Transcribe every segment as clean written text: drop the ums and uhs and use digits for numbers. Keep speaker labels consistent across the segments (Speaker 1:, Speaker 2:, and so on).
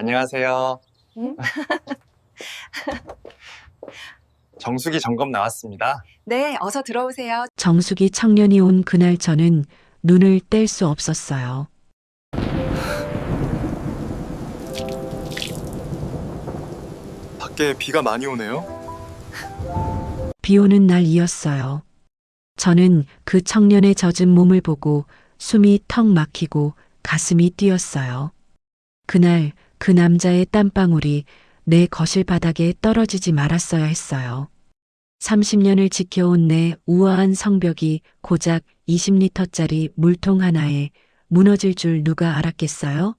Speaker 1: 안녕하세요.
Speaker 2: 응?
Speaker 1: 정수기 점검 나왔습니다.
Speaker 2: 네, 어서 들어오세요.
Speaker 3: 정숙이 청년이 온 그날 저는 눈을 뗄 수 없었어요.
Speaker 1: 밖에 비가 많이 오네요.
Speaker 3: 비 오는 날이었어요. 저는 그 청년의 젖은 몸을 보고 숨이 턱 막히고 가슴이 뛰었어요. 그날 그 남자의 땀방울이 내 거실 바닥에 떨어지지 말았어야 했어요. 30년을 지켜온 내 우아한 성벽이 고작 20리터짜리 물통 하나에 무너질 줄 누가 알았겠어요?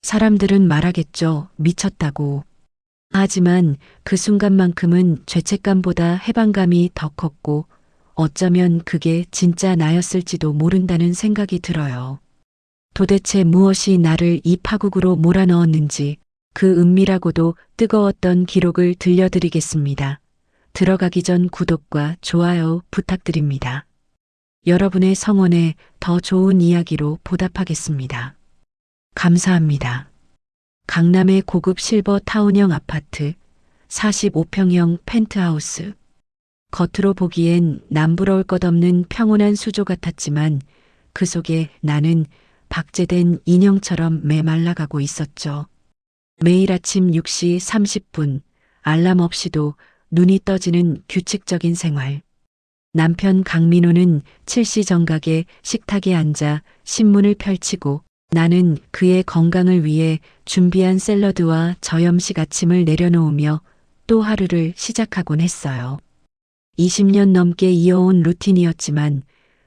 Speaker 3: 사람들은 말하겠죠. 미쳤다고. 하지만 그 순간만큼은 죄책감보다 해방감이 더 컸고 어쩌면 그게 진짜 나였을지도 모른다는 생각이 들어요. 도대체 무엇이 나를 이 파국으로 몰아넣었는지 그 은밀하고도 뜨거웠던 기록을 들려드리겠습니다. 들어가기 전 구독과 좋아요 부탁드립니다. 여러분의 성원에 더 좋은 이야기로 보답하겠습니다. 감사합니다. 강남의 고급 실버 타운형 아파트, 45평형 펜트하우스. 겉으로 보기엔 남부러울 것 없는 평온한 수조 같았지만 그 속에 나는 박제된 인형처럼 메말라가고 있었죠. 매일 아침 6시 30분, 알람 없이도 눈이 떠지는 규칙적인 생활. 남편 강민호는 7시 정각에 식탁에 앉아 신문을 펼치고 나는 그의 건강을 위해 준비한 샐러드와 저염식 아침을 내려놓으며 또 하루를 시작하곤 했어요. 20년 넘게 이어온 루틴이었지만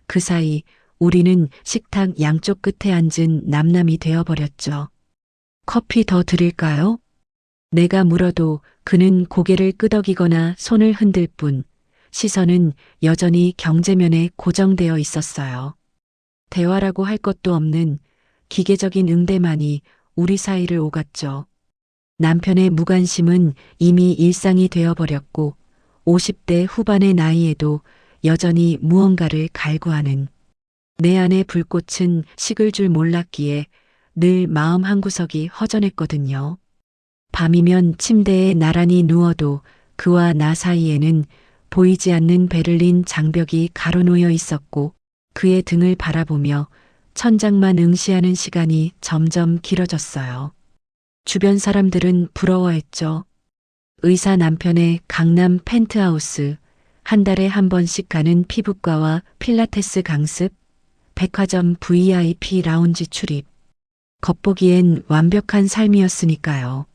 Speaker 3: 그 사이 우리는 식탁 양쪽 끝에 앉은 남남이 되어버렸죠. 커피 더 드릴까요? 내가 물어도 그는 고개를 끄덕이거나 손을 흔들 뿐 시선은 여전히 경제면에 고정되어 있었어요. 대화라고 할 것도 없는 기계적인 응대만이 우리 사이를 오갔죠. 남편의 무관심은 이미 일상이 되어버렸고 50대 후반의 나이에도 여전히 무언가를 갈구하는 내 안의 불꽃은 식을 줄 몰랐기에 늘 마음 한구석이 허전했거든요. 밤이면 침대에 나란히 누워도 그와 나 사이에는 보이지 않는 베를린 장벽이 가로놓여 있었고 그의 등을 바라보며 천장만 응시하는 시간이 점점 길어졌어요. 주변 사람들은 부러워했죠. 의사 남편의 강남 펜트하우스, 한 달에 한 번씩 가는 피부과와 필라테스 강습, 백화점 VIP 라운지 출입. 겉보기엔 완벽한 삶이었으니까요.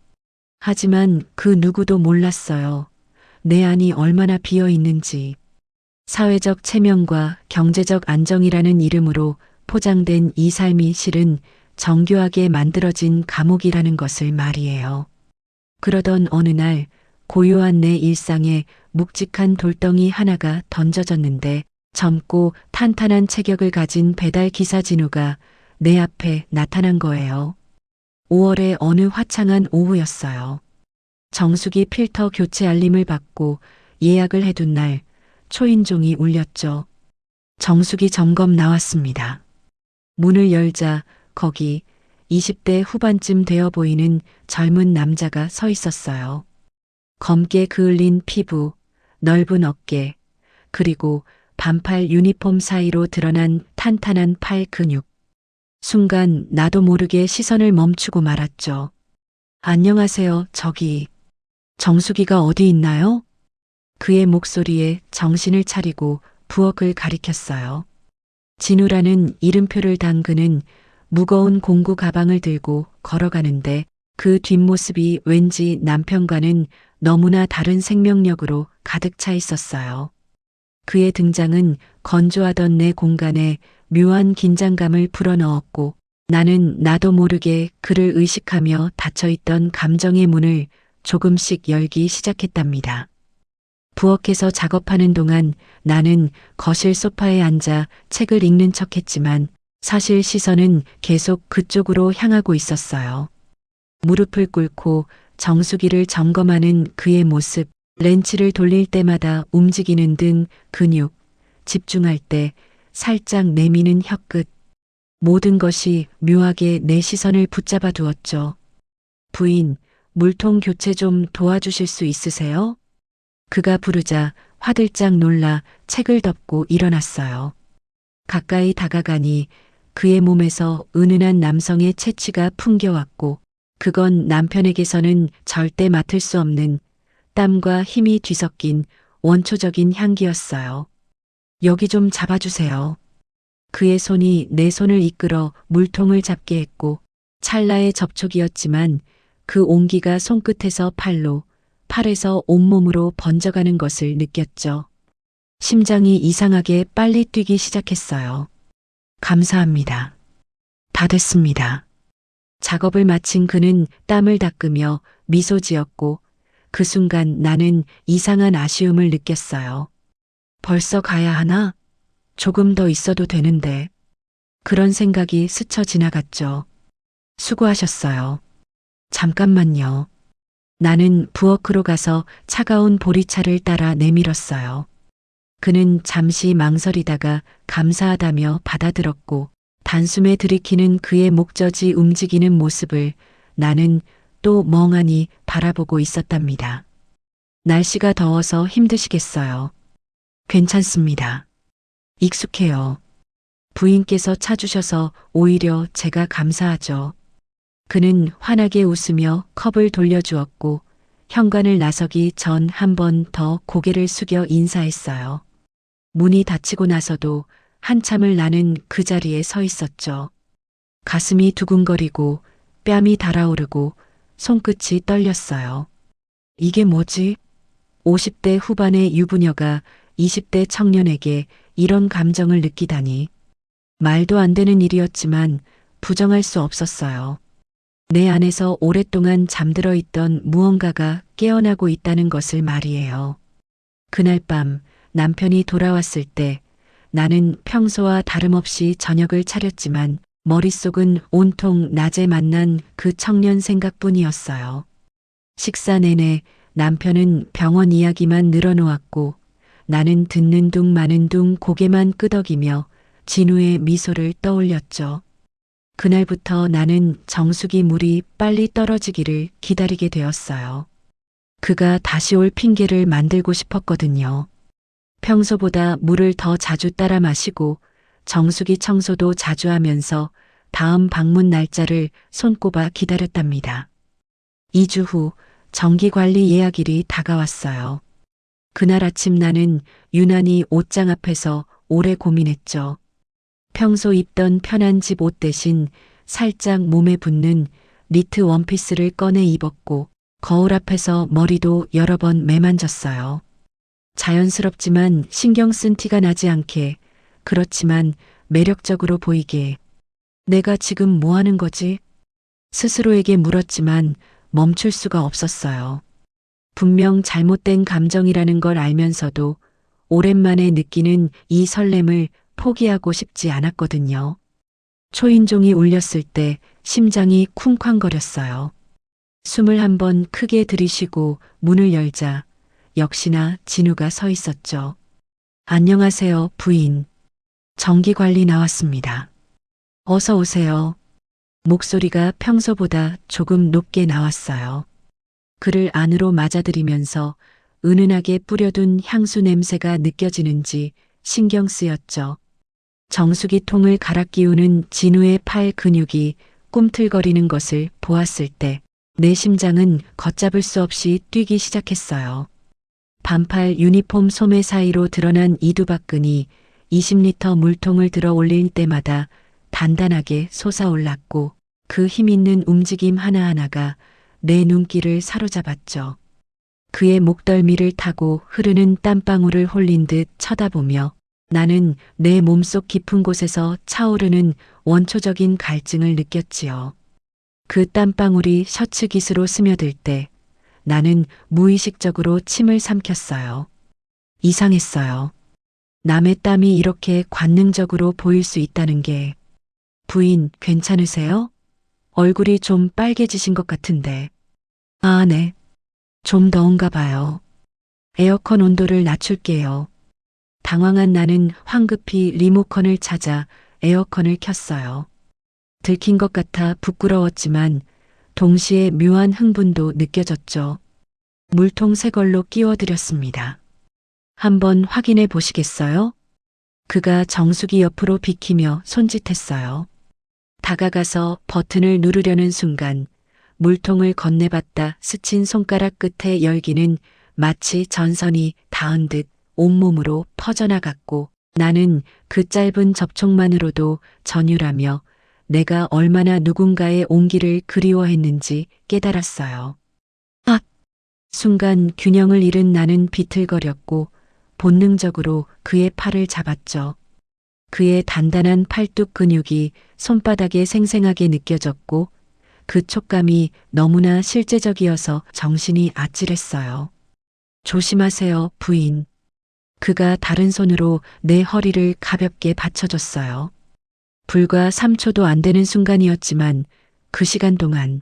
Speaker 3: 하지만 그 누구도 몰랐어요. 내 안이 얼마나 비어 있는지. 사회적 체면과 경제적 안정이라는 이름으로 포장된 이 삶이 실은 정교하게 만들어진 감옥이라는 것을 말이에요. 그러던 어느 날 고요한 내 일상에 묵직한 돌덩이 하나가 던져졌는데 젊고 탄탄한 체격을 가진 배달 기사 진우가 내 앞에 나타난 거예요. 5월의 어느 화창한 오후였어요. 정수기 필터 교체 알림을 받고 예약을 해둔 날 초인종이 울렸죠. 정수기 점검 나왔습니다. 문을 열자 거기 20대 후반쯤 되어 보이는 젊은 남자가 서 있었어요. 검게 그을린 피부, 넓은 어깨, 그리고 반팔 유니폼 사이로 드러난 탄탄한 팔 근육. 순간 나도 모르게 시선을 멈추고 말았죠. 안녕하세요, 저기. 정수기가 어디 있나요? 그의 목소리에 정신을 차리고 부엌을 가리켰어요. 진우라는 이름표를 담그는 무거운 공구 가방을 들고 걸어가는데 그 뒷모습이 왠지 남편과는 너무나 다른 생명력으로 가득 차 있었어요. 그의 등장은 건조하던 내 공간에 묘한 긴장감을 불어넣었고 나는 나도 모르게 그를 의식하며 닫혀있던 감정의 문을 조금씩 열기 시작했답니다. 부엌에서 작업하는 동안 나는 거실 소파에 앉아 책을 읽는 척했지만 사실 시선은 계속 그쪽으로 향하고 있었어요. 무릎을 꿇고 정수기를 점검하는 그의 모습, 렌치를 돌릴 때마다 움직이는 등 근육, 집중할 때 살짝 내미는 혀끝, 모든 것이 묘하게 내 시선을 붙잡아 두었죠. 부인, 물통 교체 좀 도와주실 수 있으세요? 그가 부르자 화들짝 놀라 책을 덮고 일어났어요. 가까이 다가가니 그의 몸에서 은은한 남성의 체취가 풍겨왔고 그건 남편에게서는 절대 맡을 수 없는 땀과 힘이 뒤섞인 원초적인 향기였어요. 여기 좀 잡아주세요. 그의 손이 내 손을 이끌어 물통을 잡게 했고 찰나의 접촉이었지만 그 온기가 손끝에서 팔에서 온몸으로 번져가는 것을 느꼈죠. 심장이 이상하게 빨리 뛰기 시작했어요. 감사합니다. 다 됐습니다. 작업을 마친 그는 땀을 닦으며 미소 지었고 그 순간 나는 이상한 아쉬움을 느꼈어요. 벌써 가야 하나? 조금 더 있어도 되는데. 그런 생각이 스쳐 지나갔죠. 수고하셨어요. 잠깐만요. 나는 부엌으로 가서 차가운 보리차를 따라 내밀었어요. 그는 잠시 망설이다가 감사하다며 받아들었고 단숨에 들이키는 그의 목젖이 움직이는 모습을 나는 또 멍하니 바라보고 있었답니다. 날씨가 더워서 힘드시겠어요. 괜찮습니다. 익숙해요. 부인께서 차주셔서 오히려 제가 감사하죠. 그는 환하게 웃으며 컵을 돌려주었고 현관을 나서기 전 한 번 더 고개를 숙여 인사했어요. 문이 닫히고 나서도 한참을 나는 그 자리에 서 있었죠. 가슴이 두근거리고 뺨이 달아오르고 손끝이 떨렸어요. 이게 뭐지? 50대 후반의 유부녀가 20대 청년에게 이런 감정을 느끼다니. 말도 안 되는 일이었지만 부정할 수 없었어요. 내 안에서 오랫동안 잠들어 있던 무언가가 깨어나고 있다는 것을 말이에요. 그날 밤 남편이 돌아왔을 때 나는 평소와 다름없이 저녁을 차렸지만 머릿속은 온통 낮에 만난 그 청년 생각뿐이었어요. 식사 내내 남편은 병원 이야기만 늘어놓았고 나는 듣는 둥 마는 둥 고개만 끄덕이며 진우의 미소를 떠올렸죠. 그날부터 나는 정수기 물이 빨리 떨어지기를 기다리게 되었어요. 그가 다시 올 핑계를 만들고 싶었거든요. 평소보다 물을 더 자주 따라 마시고 정수기 청소도 자주 하면서 다음 방문 날짜를 손꼽아 기다렸답니다. 2주 후 정기관리 예약일이 다가왔어요. 그날 아침 나는 유난히 옷장 앞에서 오래 고민했죠. 평소 입던 편한 집 옷 대신 살짝 몸에 붙는 니트 원피스를 꺼내 입었고 거울 앞에서 머리도 여러 번 매만졌어요. 자연스럽지만 신경 쓴 티가 나지 않게, 그렇지만 매력적으로 보이게. 내가 지금 뭐 하는 거지? 스스로에게 물었지만 멈출 수가 없었어요. 분명 잘못된 감정이라는 걸 알면서도 오랜만에 느끼는 이 설렘을 포기하고 싶지 않았거든요. 초인종이 울렸을 때 심장이 쿵쾅거렸어요. 숨을 한 번 크게 들이쉬고 문을 열자 역시나 진우가 서 있었죠. 안녕하세요, 부인. 정기관리 나왔습니다. 어서 오세요. 목소리가 평소보다 조금 높게 나왔어요. 그를 안으로 맞아들이면서 은은하게 뿌려둔 향수 냄새가 느껴지는지 신경 쓰였죠. 정수기 통을 갈아 끼우는 진우의 팔 근육이 꿈틀거리는 것을 보았을 때 내 심장은 걷잡을 수 없이 뛰기 시작했어요. 반팔 유니폼 소매 사이로 드러난 이두박근이 20리터 물통을 들어 올릴 때마다 단단하게 솟아올랐고 그 힘있는 움직임 하나하나가 내 눈길을 사로잡았죠. 그의 목덜미를 타고 흐르는 땀방울을 홀린 듯 쳐다보며 나는 내 몸속 깊은 곳에서 차오르는 원초적인 갈증을 느꼈지요. 그 땀방울이 셔츠 깃으로 스며들 때 나는 무의식적으로 침을 삼켰어요. 이상했어요. 남의 땀이 이렇게 관능적으로 보일 수 있다는 게. 부인, 괜찮으세요? 얼굴이 좀 빨개지신 것 같은데. 아, 네. 좀 더운가 봐요. 에어컨 온도를 낮출게요. 당황한 나는 황급히 리모컨을 찾아 에어컨을 켰어요. 들킨 것 같아 부끄러웠지만 동시에 묘한 흥분도 느껴졌죠. 물통 새 걸로 끼워드렸습니다. 한번 확인해 보시겠어요? 그가 정수기 옆으로 비키며 손짓했어요. 다가가서 버튼을 누르려는 순간 물통을 건네받다 스친 손가락 끝의 열기는 마치 전선이 닿은 듯 온몸으로 퍼져나갔고 나는 그 짧은 접촉만으로도 전율하며 내가 얼마나 누군가의 온기를 그리워했는지 깨달았어요. 아! 순간 균형을 잃은 나는 비틀거렸고 본능적으로 그의 팔을 잡았죠. 그의 단단한 팔뚝 근육이 손바닥에 생생하게 느껴졌고 그 촉감이 너무나 실제적이어서 정신이 아찔했어요. 조심하세요, 부인. 그가 다른 손으로 내 허리를 가볍게 받쳐줬어요. 불과 3초도 안 되는 순간이었지만 그 시간 동안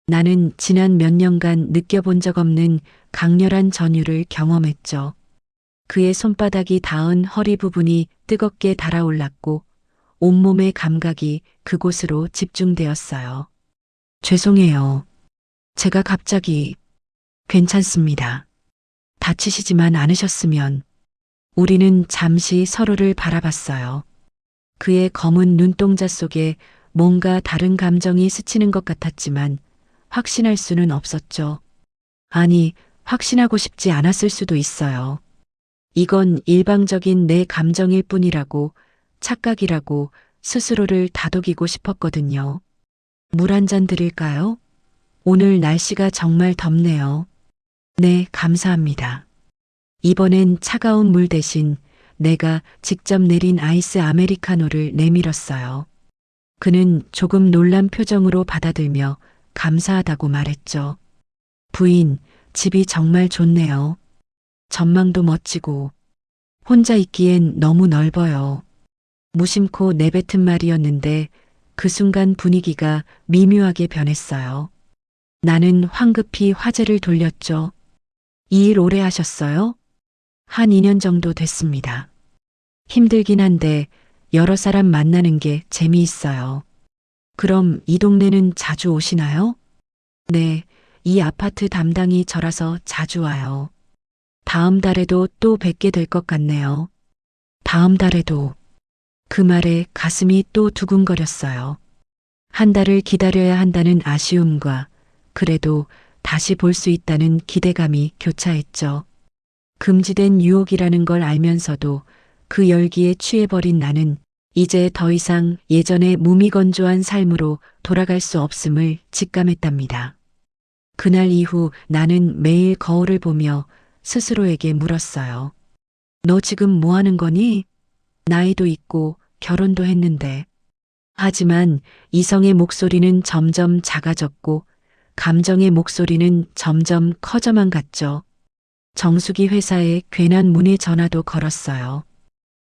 Speaker 3: 나는 지난 몇 년간 느껴본 적 없는 강렬한 전율을 경험했죠. 그의 손바닥이 닿은 허리 부분이 뜨겁게 달아올랐고 온몸의 감각이 그곳으로 집중되었어요. 죄송해요. 제가 갑자기 괜찮습니다. 다치시지만 않으셨으면. 우리는 잠시 서로를 바라봤어요. 그의 검은 눈동자 속에 뭔가 다른 감정이 스치는 것 같았지만 확신할 수는 없었죠. 아니, 확신하고 싶지 않았을 수도 있어요. 이건 일방적인 내 감정일 뿐이라고, 착각이라고 스스로를 다독이고 싶었거든요. 물 한 잔 드릴까요? 오늘 날씨가 정말 덥네요. 네, 감사합니다. 이번엔 차가운 물 대신 내가 직접 내린 아이스 아메리카노를 내밀었어요. 그는 조금 놀란 표정으로 받아들며 감사하다고 말했죠. 부인, 집이 정말 좋네요. 전망도 멋지고 혼자 있기엔 너무 넓어요. 무심코 내뱉은 말이었는데 그 순간 분위기가 미묘하게 변했어요. 나는 황급히 화제를 돌렸죠. 이 일 오래 하셨어요? 한 2년 정도 됐습니다. 힘들긴 한데 여러 사람 만나는 게 재미있어요. 그럼 이 동네는 자주 오시나요? 네, 이 아파트 담당이 저라서 자주 와요. 다음 달에도 또 뵙게 될 것 같네요. 다음 달에도. 그 말에 가슴이 또 두근거렸어요. 한 달을 기다려야 한다는 아쉬움과 그래도 다시 볼 수 있다는 기대감이 교차했죠. 금지된 유혹이라는 걸 알면서도 그 열기에 취해버린 나는 이제 더 이상 예전의 무미건조한 삶으로 돌아갈 수 없음을 직감했답니다. 그날 이후 나는 매일 거울을 보며 스스로에게 물었어요. 너 지금 뭐 하는 거니? 나이도 있고 결혼도 했는데. 하지만 이성의 목소리는 점점 작아졌고 감정의 목소리는 점점 커져만 갔죠. 정수기 회사에 괜한 문의 전화도 걸었어요.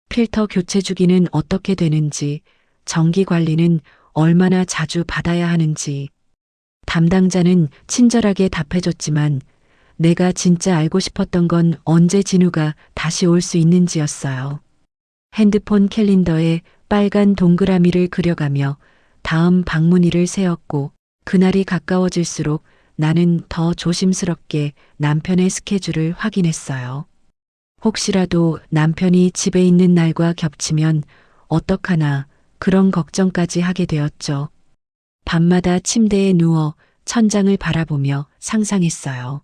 Speaker 3: 필터 교체 주기는 어떻게 되는지, 정기 관리는 얼마나 자주 받아야 하는지. 담당자는 친절하게 답해줬지만 내가 진짜 알고 싶었던 건 언제 진우가 다시 올 수 있는지였어요. 핸드폰 캘린더에 빨간 동그라미를 그려가며 다음 방문일을 세웠고 그날이 가까워질수록 나는 더 조심스럽게 남편의 스케줄을 확인했어요. 혹시라도 남편이 집에 있는 날과 겹치면 어떡하나 그런 걱정까지 하게 되었죠. 밤마다 침대에 누워 천장을 바라보며 상상했어요.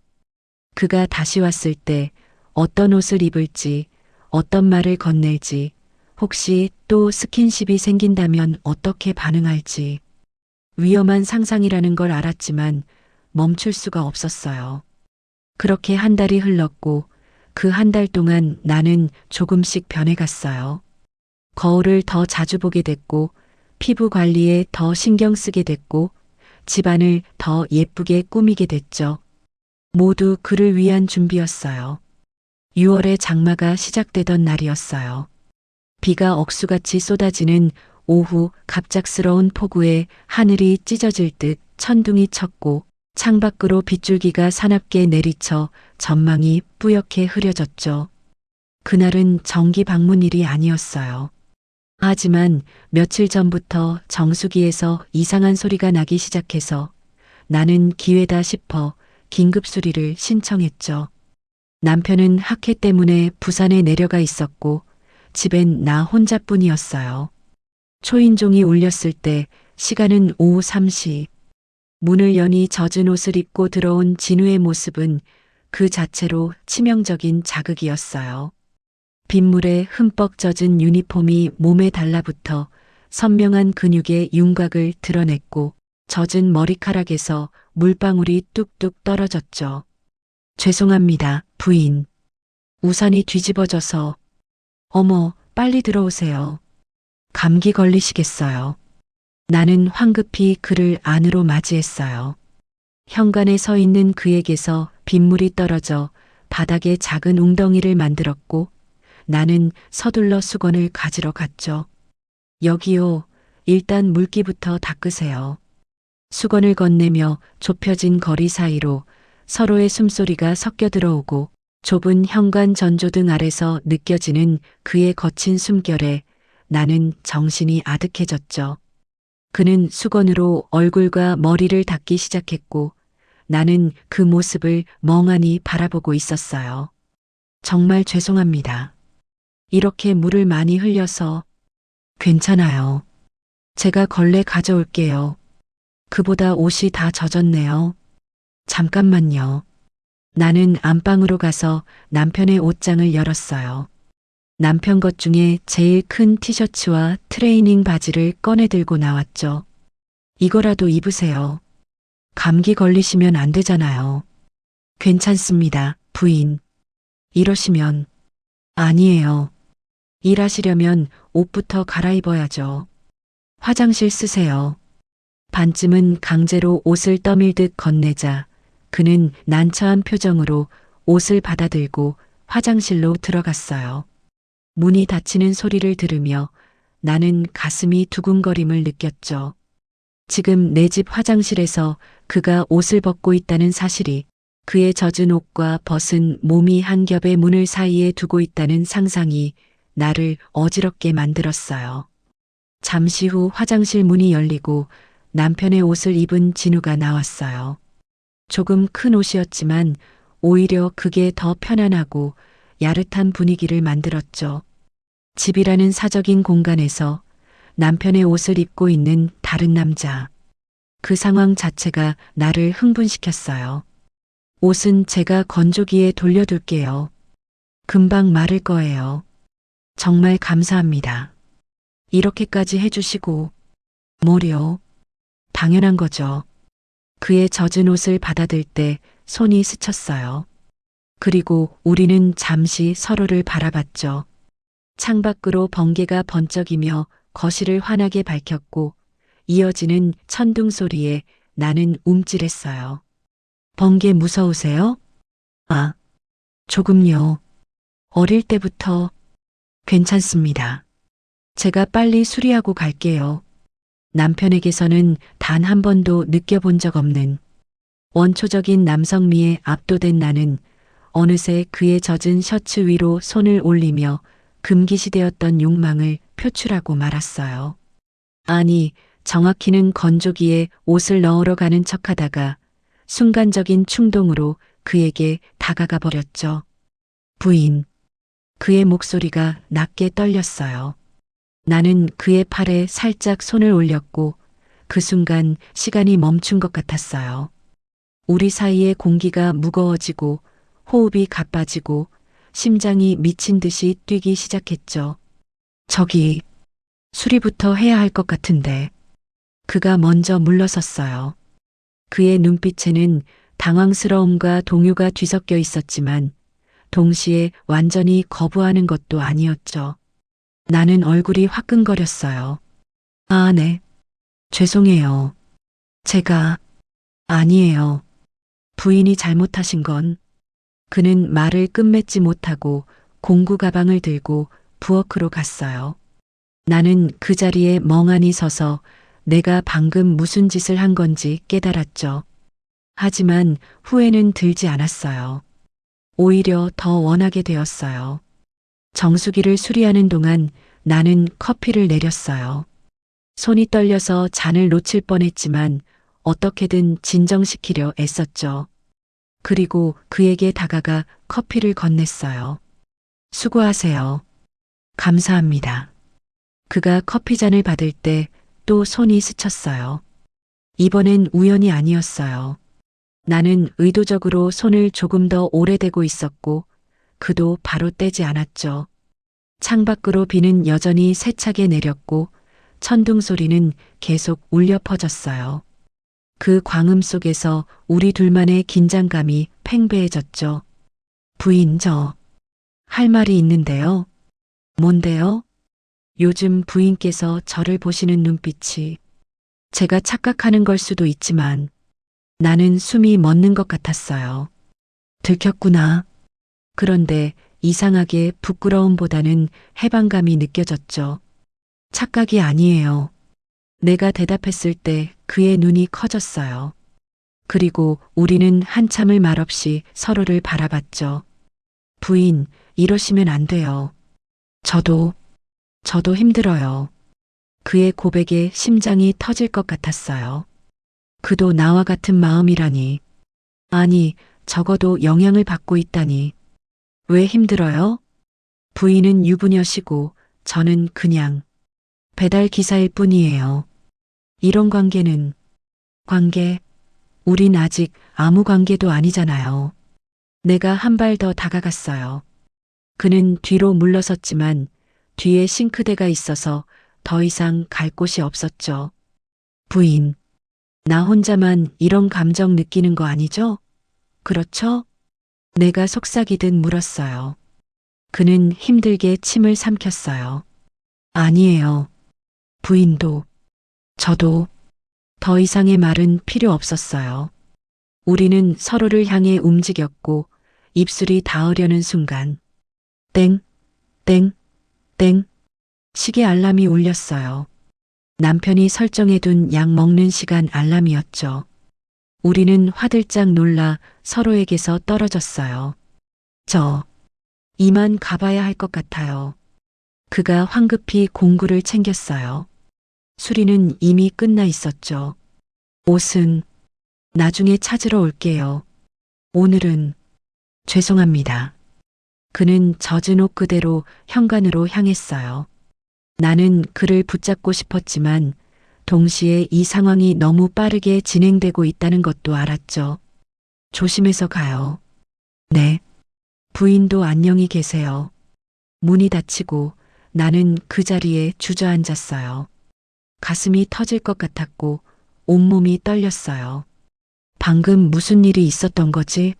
Speaker 3: 그가 다시 왔을 때 어떤 옷을 입을지, 어떤 말을 건넬지, 혹시 또 스킨십이 생긴다면 어떻게 반응할지. 위험한 상상이라는 걸 알았지만 멈출 수가 없었어요. 그렇게 한 달이 흘렀고 그 한 달 동안 나는 조금씩 변해갔어요. 거울을 더 자주 보게 됐고 피부 관리에 더 신경 쓰게 됐고 집안을 더 예쁘게 꾸미게 됐죠. 모두 그를 위한 준비였어요. 6월의 장마가 시작되던 날이었어요. 비가 억수같이 쏟아지는 오후 갑작스러운 폭우에 하늘이 찢어질 듯 천둥이 쳤고 창밖으로 빗줄기가 사납게 내리쳐 전망이 뿌옇게 흐려졌죠. 그날은 정기 방문일이 아니었어요. 하지만 며칠 전부터 정수기에서 이상한 소리가 나기 시작해서 나는 기회다 싶어 긴급 수리를 신청했죠. 남편은 학회 때문에 부산에 내려가 있었고 집엔 나 혼자뿐이었어요. 초인종이 울렸을 때 시간은 오후 3시. 문을 여니 젖은 옷을 입고 들어온 진우의 모습은 그 자체로 치명적인 자극이었어요. 빗물에 흠뻑 젖은 유니폼이 몸에 달라붙어 선명한 근육의 윤곽을 드러냈고 젖은 머리카락에서 물방울이 뚝뚝 떨어졌죠. 죄송합니다, 부인. 우산이 뒤집어져서. 어머, 빨리 들어오세요. 감기 걸리시겠어요. 나는 황급히 그를 안으로 맞이했어요. 현관에 서 있는 그에게서 빗물이 떨어져 바닥에 작은 웅덩이를 만들었고 나는 서둘러 수건을 가지러 갔죠. 여기요. 일단 물기부터 닦으세요. 수건을 건네며 좁혀진 거리 사이로 서로의 숨소리가 섞여 들어오고 좁은 현관 전조등 아래서 느껴지는 그의 거친 숨결에 나는 정신이 아득해졌죠. 그는 수건으로 얼굴과 머리를 닦기 시작했고 나는 그 모습을 멍하니 바라보고 있었어요. 정말 죄송합니다. 이렇게 물을 많이 흘려서. 괜찮아요. 제가 걸레 가져올게요. 그보다 옷이 다 젖었네요. 잠깐만요. 나는 안방으로 가서 남편의 옷장을 열었어요. 남편 것 중에 제일 큰 티셔츠와 트레이닝 바지를 꺼내 들고 나왔죠. 이거라도 입으세요. 감기 걸리시면 안 되잖아요. 괜찮습니다, 부인. 이러시면. 아니에요. 일하시려면 옷부터 갈아입어야죠. 화장실 쓰세요. 반쯤은 강제로 옷을 떠밀듯 건네자 그는 난처한 표정으로 옷을 받아들고 화장실로 들어갔어요. 문이 닫히는 소리를 들으며 나는 가슴이 두근거림을 느꼈죠. 지금 내 집 화장실에서 그가 옷을 벗고 있다는 사실이 그의 젖은 옷과 벗은 몸이 한 겹의 문을 사이에 두고 있다는 상상이 나를 어지럽게 만들었어요. 잠시 후 화장실 문이 열리고 남편의 옷을 입은 진우가 나왔어요. 조금 큰 옷이었지만 오히려 그게 더 편안하고 야릇한 분위기를 만들었죠. 집이라는 사적인 공간에서 남편의 옷을 입고 있는 다른 남자. 그 상황 자체가 나를 흥분시켰어요. 옷은 제가 건조기에 돌려둘게요. 금방 마를 거예요. 정말 감사합니다. 이렇게까지 해주시고. 뭐려? 당연한 거죠. 그의 젖은 옷을 받아들 때 손이 스쳤어요. 그리고 우리는 잠시 서로를 바라봤죠. 창밖으로 번개가 번쩍이며 거실을 환하게 밝혔고 이어지는 천둥 소리에 나는 움찔했어요. 번개 무서우세요? 아, 조금요. 어릴 때부터. 괜찮습니다. 제가 빨리 수리하고 갈게요. 남편에게서는 단 한 번도 느껴본 적 없는 원초적인 남성미에 압도된 나는 어느새 그의 젖은 셔츠 위로 손을 올리며 금기시되었던 욕망을 표출하고 말았어요. 아니, 정확히는 건조기에 옷을 넣으러 가는 척하다가 순간적인 충동으로 그에게 다가가 버렸죠. 부인. 그의 목소리가 낮게 떨렸어요. 나는 그의 팔에 살짝 손을 올렸고 그 순간 시간이 멈춘 것 같았어요. 우리 사이의 공기가 무거워지고 호흡이 가빠지고 심장이 미친 듯이 뛰기 시작했죠. 저기, 수리부터 해야 할 것 같은데. 그가 먼저 물러섰어요. 그의 눈빛에는 당황스러움과 동요가 뒤섞여 있었지만 동시에 완전히 거부하는 것도 아니었죠. 나는 얼굴이 화끈거렸어요. 아, 네. 죄송해요. 제가. 아니에요. 부인이 잘못하신 건. 그는 말을 끝맺지 못하고 공구 가방을 들고 부엌으로 갔어요. 나는 그 자리에 멍하니 서서 내가 방금 무슨 짓을 한 건지 깨달았죠. 하지만 후회는 들지 않았어요. 오히려 더 원하게 되었어요. 정수기를 수리하는 동안 나는 커피를 내렸어요. 손이 떨려서 잔을 놓칠 뻔했지만 어떻게든 진정시키려 애썼죠. 그리고 그에게 다가가 커피를 건넸어요. 수고하세요. 감사합니다. 그가 커피잔을 받을 때 또 손이 스쳤어요. 이번엔 우연이 아니었어요. 나는 의도적으로 손을 조금 더 오래 대고 있었고 그도 바로 떼지 않았죠. 창밖으로 비는 여전히 세차게 내렸고 천둥 소리는 계속 울려 퍼졌어요. 그 광음 속에서 우리 둘만의 긴장감이 팽배해졌죠. 부인 할 말이 있는데요. 뭔데요? 요즘 부인께서 저를 보시는 눈빛이 제가 착각하는 걸 수도 있지만 나는 숨이 멎는 것 같았어요. 들켰구나. 그런데 이상하게 부끄러움보다는 해방감이 느껴졌죠. 착각이 아니에요. 내가 대답했을 때 그의 눈이 커졌어요. 그리고 우리는 한참을 말없이 서로를 바라봤죠. 부인, 이러시면 안 돼요. 저도 힘들어요. 그의 고백에 심장이 터질 것 같았어요. 그도 나와 같은 마음이라니. 아니, 적어도 영향을 받고 있다니. 왜 힘들어요? 부인은 유부녀시고 저는 그냥 배달 기사일 뿐이에요. 이런 관계, 우린 아직 아무 관계도 아니잖아요. 내가 한 발 더 다가갔어요. 그는 뒤로 물러섰지만 뒤에 싱크대가 있어서 더 이상 갈 곳이 없었죠. 부인, 나 혼자만 이런 감정 느끼는 거 아니죠? 그렇죠? 내가 속삭이듯 물었어요. 그는 힘들게 침을 삼켰어요. 아니에요. 부인도, 저도 더 이상의 말은 필요 없었어요. 우리는 서로를 향해 움직였고 입술이 닿으려는 순간 땡, 땡, 땡 시계 알람이 울렸어요. 남편이 설정해둔 약 먹는 시간 알람이었죠. 우리는 화들짝 놀라 서로에게서 떨어졌어요. 이만 가봐야 할 것 같아요. 그가 황급히 공구를 챙겼어요. 수리는 이미 끝나 있었죠. 옷은 나중에 찾으러 올게요. 오늘은 죄송합니다. 그는 젖은 옷 그대로 현관으로 향했어요. 나는 그를 붙잡고 싶었지만 동시에 이 상황이 너무 빠르게 진행되고 있다는 것도 알았죠. 조심해서 가요. 네. 부인도 안녕히 계세요. 문이 닫히고 나는 그 자리에 주저앉았어요. 가슴이 터질 것 같았고 온몸이 떨렸어요. 방금 무슨 일이 있었던 거지?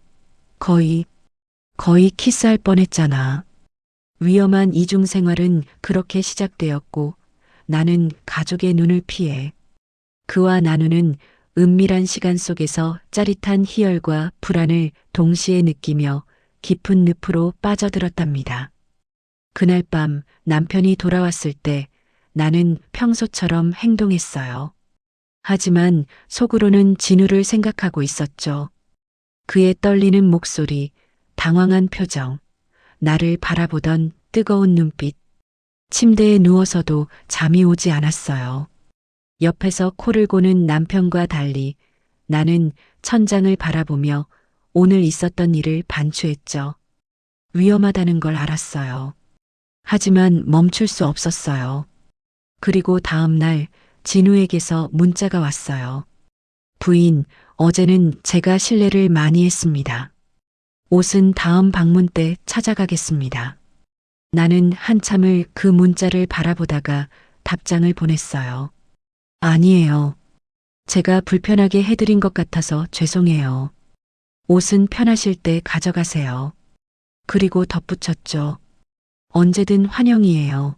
Speaker 3: 거의 키스할 뻔했잖아. 위험한 이중 생활은 그렇게 시작되었고 나는 가족의 눈을 피해 그와 나누는 은밀한 시간 속에서 짜릿한 희열과 불안을 동시에 느끼며 깊은 늪으로 빠져들었답니다. 그날 밤 남편이 돌아왔을 때 나는 평소처럼 행동했어요. 하지만 속으로는 진우를 생각하고 있었죠. 그의 떨리는 목소리, 당황한 표정, 나를 바라보던 뜨거운 눈빛. 침대에 누워서도 잠이 오지 않았어요. 옆에서 코를 고는 남편과 달리 나는 천장을 바라보며 오늘 있었던 일을 반추했죠. 위험하다는 걸 알았어요. 하지만 멈출 수 없었어요. 그리고 다음 날 진우에게서 문자가 왔어요. 부인, 어제는 제가 실례를 많이 했습니다. 옷은 다음 방문 때 찾아가겠습니다. 나는 한참을 그 문자를 바라보다가 답장을 보냈어요. 아니에요. 제가 불편하게 해드린 것 같아서 죄송해요. 옷은 편하실 때 가져가세요. 그리고 덧붙였죠. 언제든 환영이에요.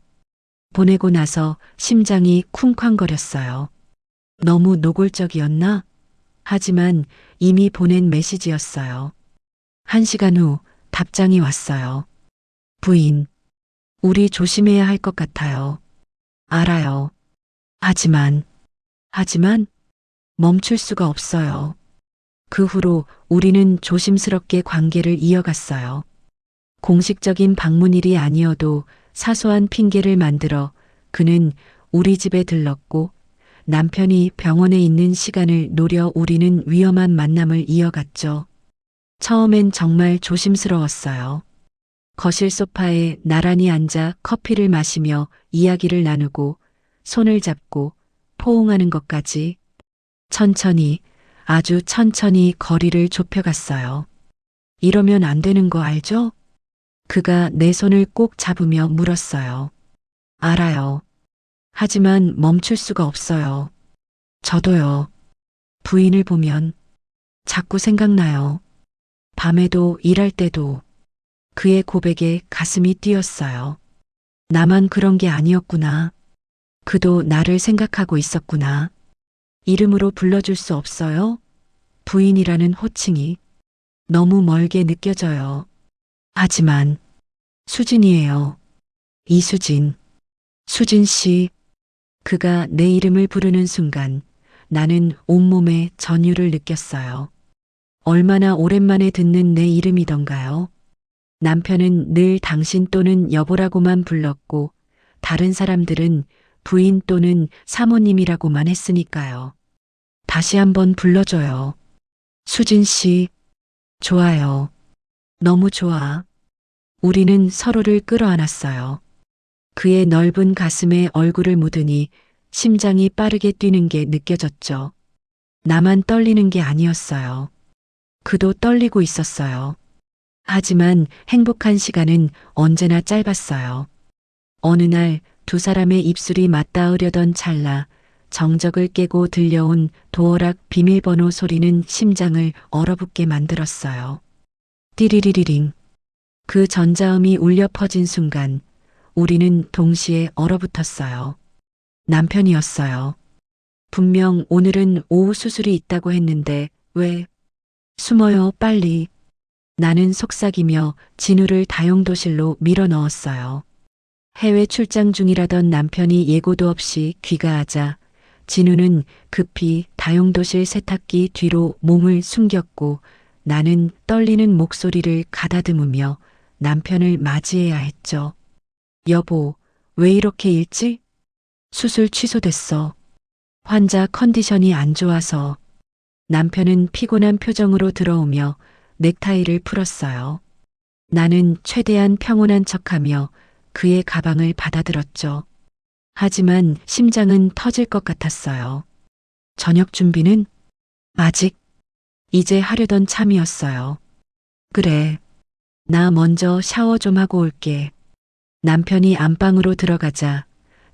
Speaker 3: 보내고 나서 심장이 쿵쾅거렸어요. 너무 노골적이었나? 하지만 이미 보낸 메시지였어요. 1시간 후 답장이 왔어요. 부인, 우리 조심해야 할 것 같아요. 알아요. 하지만 멈출 수가 없어요. 그 후로 우리는 조심스럽게 관계를 이어갔어요. 공식적인 방문일이 아니어도 사소한 핑계를 만들어 그는 우리 집에 들렀고 남편이 병원에 있는 시간을 노려 우리는 위험한 만남을 이어갔죠. 처음엔 정말 조심스러웠어요. 거실 소파에 나란히 앉아 커피를 마시며 이야기를 나누고 손을 잡고 포옹하는 것까지 천천히, 아주 천천히 거리를 좁혀갔어요. 이러면 안 되는 거 알죠? 그가 내 손을 꼭 잡으며 물었어요. 알아요. 하지만 멈출 수가 없어요. 저도요. 부인을 보면 자꾸 생각나요. 밤에도 일할 때도 그의 고백에 가슴이 뛰었어요. 나만 그런 게 아니었구나. 그도 나를 생각하고 있었구나. 이름으로 불러줄 수 없어요? 부인이라는 호칭이 너무 멀게 느껴져요. 하지만 수진이에요. 이수진. 수진 씨. 그가 내 이름을 부르는 순간 나는 온몸에 전율을 느꼈어요. 얼마나 오랜만에 듣는 내 이름이던가요? 남편은 늘 당신 또는 여보라고만 불렀고 다른 사람들은 부인 또는 사모님이라고만 했으니까요. 다시 한번 불러줘요. 수진 씨. 좋아요. 너무 좋아. 우리는 서로를 끌어안았어요. 그의 넓은 가슴에 얼굴을 묻으니 심장이 빠르게 뛰는 게 느껴졌죠. 나만 떨리는 게 아니었어요. 그도 떨리고 있었어요. 하지만 행복한 시간은 언제나 짧았어요. 어느 날 두 사람의 입술이 맞닿으려던 찰나 정적을 깨고 들려온 도어락 비밀번호 소리는 심장을 얼어붙게 만들었어요. 띠리리리링. 그 전자음이 울려 퍼진 순간 우리는 동시에 얼어붙었어요. 남편이었어요. 분명 오늘은 오후 수술이 있다고 했는데 왜? 숨어요, 빨리. 나는 속삭이며 진우를 다용도실로 밀어 넣었어요. 해외 출장 중이라던 남편이 예고도 없이 귀가하자 진우는 급히 다용도실 세탁기 뒤로 몸을 숨겼고 나는 떨리는 목소리를 가다듬으며 남편을 맞이해야 했죠. 여보, 왜 이렇게 일찍? 수술 취소됐어. 환자 컨디션이 안 좋아서. 남편은 피곤한 표정으로 들어오며 넥타이를 풀었어요. 나는 최대한 평온한 척하며 그의 가방을 받아들었죠. 하지만 심장은 터질 것 같았어요. 저녁 준비는? 아직. 이제 하려던 참이었어요. 그래. 나 먼저 샤워 좀 하고 올게. 남편이 안방으로 들어가자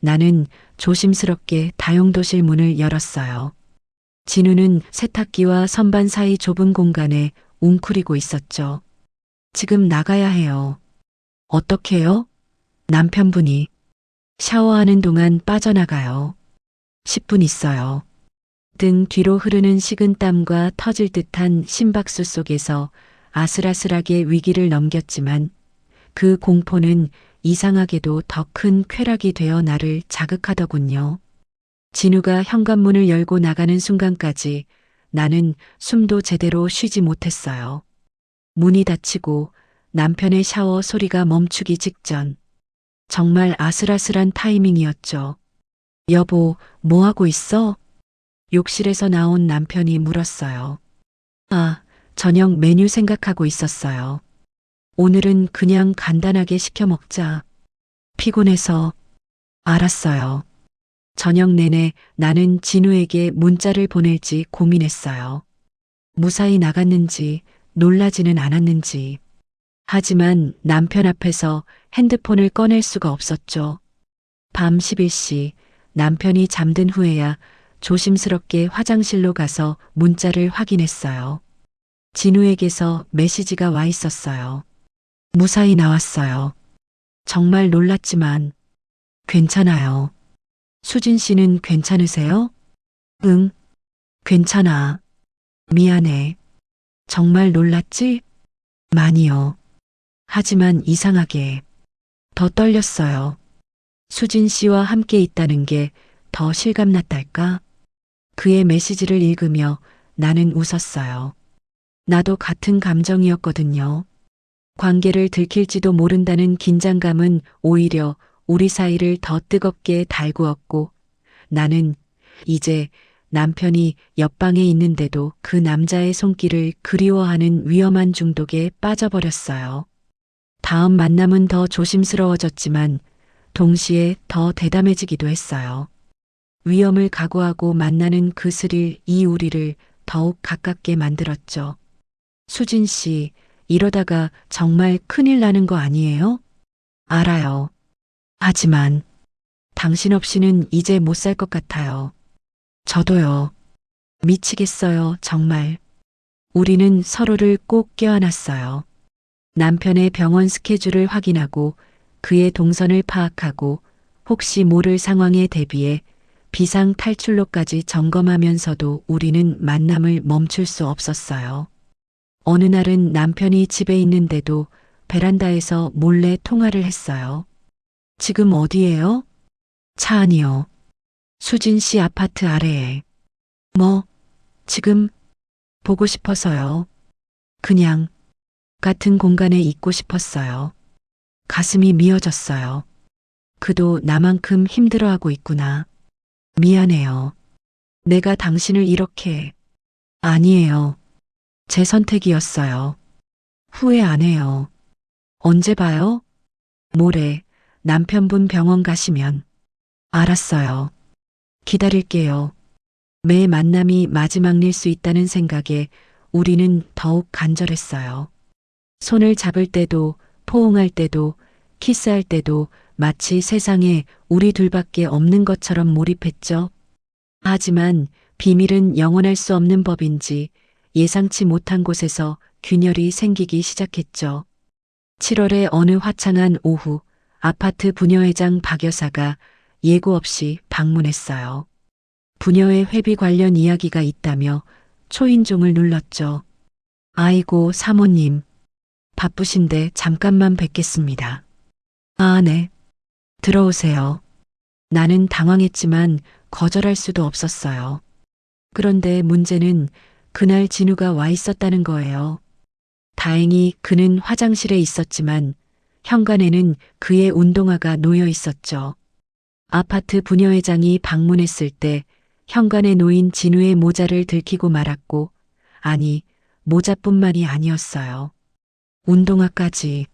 Speaker 3: 나는 조심스럽게 다용도실 문을 열었어요. 진우는 세탁기와 선반 사이 좁은 공간에 웅크리고 있었죠. 지금 나가야 해요. 어떻게요? 남편분이. 샤워하는 동안 빠져나가요. 10분 있어요. 등 뒤로 흐르는 식은땀과 터질 듯한 심박수 속에서 아슬아슬하게 위기를 넘겼지만 그 공포는 이상하게도 더 큰 쾌락이 되어 나를 자극하더군요. 진우가 현관문을 열고 나가는 순간까지 나는 숨도 제대로 쉬지 못했어요. 문이 닫히고 남편의 샤워 소리가 멈추기 직전. 정말 아슬아슬한 타이밍이었죠. 여보, 뭐 하고 있어? 욕실에서 나온 남편이 물었어요. 아, 저녁 메뉴 생각하고 있었어요. 오늘은 그냥 간단하게 시켜 먹자. 피곤해서. 알았어요. 저녁 내내 나는 진우에게 문자를 보낼지 고민했어요. 무사히 나갔는지 놀라지는 않았는지. 하지만 남편 앞에서 핸드폰을 꺼낼 수가 없었죠. 밤 11시 남편이 잠든 후에야 조심스럽게 화장실로 가서 문자를 확인했어요. 진우에게서 메시지가 와 있었어요. 무사히 나왔어요. 정말 놀랐지만 괜찮아요. 수진 씨는 괜찮으세요? 응, 괜찮아. 미안해. 정말 놀랐지? 많이요. 하지만 이상하게 더 떨렸어요. 수진 씨와 함께 있다는 게 더 실감났달까? 그의 메시지를 읽으며 나는 웃었어요. 나도 같은 감정이었거든요. 관계를 들킬지도 모른다는 긴장감은 오히려 우리 사이를 더 뜨겁게 달구었고 나는 이제 남편이 옆방에 있는데도 그 남자의 손길을 그리워하는 위험한 중독에 빠져버렸어요. 다음 만남은 더 조심스러워졌지만 동시에 더 대담해지기도 했어요. 위험을 각오하고 만나는 그 스릴 이 우리를 더욱 가깝게 만들었죠. 수진 씨, 이러다가 정말 큰일 나는 거 아니에요? 알아요. 하지만 당신 없이는 이제 못 살 것 같아요. 저도요. 미치겠어요, 정말. 우리는 서로를 꼭 껴안았어요. 남편의 병원 스케줄을 확인하고 그의 동선을 파악하고 혹시 모를 상황에 대비해 비상 탈출로까지 점검하면서도 우리는 만남을 멈출 수 없었어요. 어느 날은 남편이 집에 있는데도 베란다에서 몰래 통화를 했어요. 지금 어디예요? 차 안이요. 수진 씨 아파트 아래에. 뭐, 지금 보고 싶어서요. 그냥 같은 공간에 있고 싶었어요. 가슴이 미어졌어요. 그도 나만큼 힘들어하고 있구나. 미안해요. 내가 당신을 이렇게. 아니에요. 제 선택이었어요. 후회 안 해요. 언제 봐요? 모레 남편분 병원 가시면. 알았어요. 기다릴게요. 매 만남이 마지막일 수 있다는 생각에 우리는 더욱 간절했어요. 손을 잡을 때도, 포옹할 때도, 키스할 때도 마치 세상에 우리 둘밖에 없는 것처럼 몰입했죠. 하지만 비밀은 영원할 수 없는 법인지 예상치 못한 곳에서 균열이 생기기 시작했죠. 7월의 어느 화창한 오후, 아파트 부녀회장 박 여사가 예고 없이 방문했어요. 부녀의 회비 관련 이야기가 있다며 초인종을 눌렀죠. 아이고, 사모님. 바쁘신데 잠깐만 뵙겠습니다. 아, 네. 들어오세요. 나는 당황했지만 거절할 수도 없었어요. 그런데 문제는 그날 진우가 와 있었다는 거예요. 다행히 그는 화장실에 있었지만 현관에는 그의 운동화가 놓여 있었죠. 아파트 부녀회장이 방문했을 때 현관에 놓인 진우의 모자를 들키고 말았고, 아니, 모자뿐만이 아니었어요. 운동화까지.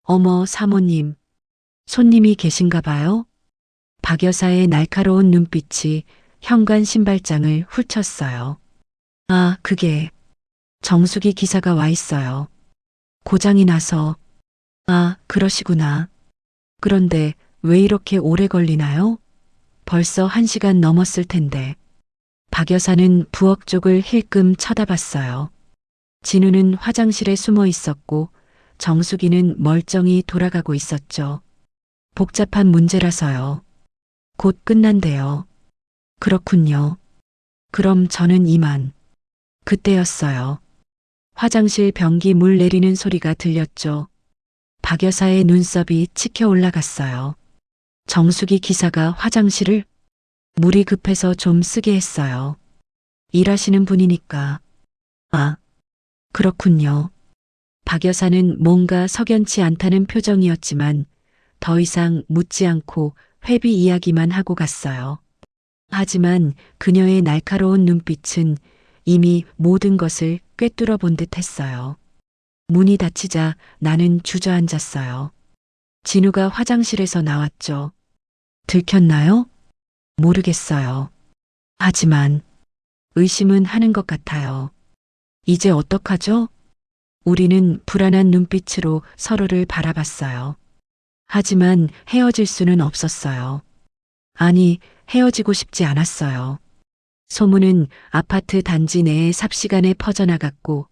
Speaker 3: 어머, 사모님. 손님이 계신가 봐요? 박 여사의 날카로운 눈빛이 현관 신발장을 훑쳤어요. 아, 그게 정수기 기사가 와 있어요. 고장이 나서. 아, 그러시구나. 그런데 왜 이렇게 오래 걸리나요? 벌써 1시간 넘었을 텐데. 박 여사는 부엌 쪽을 힐끔 쳐다봤어요. 진우는 화장실에 숨어 있었고 정수기는 멀쩡히 돌아가고 있었죠. 복잡한 문제라서요. 곧 끝난대요. 그렇군요. 그럼 저는 이만. 그때였어요. 화장실 변기 물 내리는 소리가 들렸죠. 박 여사의 눈썹이 치켜 올라갔어요. 정수기 기사가 화장실을? 물이 급해서 좀 쓰게 했어요. 일하시는 분이니까. 아, 그렇군요. 박 여사는 뭔가 석연치 않다는 표정이었지만 더 이상 묻지 않고 회비 이야기만 하고 갔어요. 하지만 그녀의 날카로운 눈빛은 이미 모든 것을 꿰뚫어 본 듯 했어요. 문이 닫히자 나는 주저앉았어요. 진우가 화장실에서 나왔죠. 들켰나요? 모르겠어요. 하지만 의심은 하는 것 같아요. 이제 어떡하죠? 우리는 불안한 눈빛으로 서로를 바라봤어요. 하지만 헤어질 수는 없었어요. 아니, 헤어지고 싶지 않았어요. 소문은 아파트 단지 내에 삽시간에 퍼져나갔고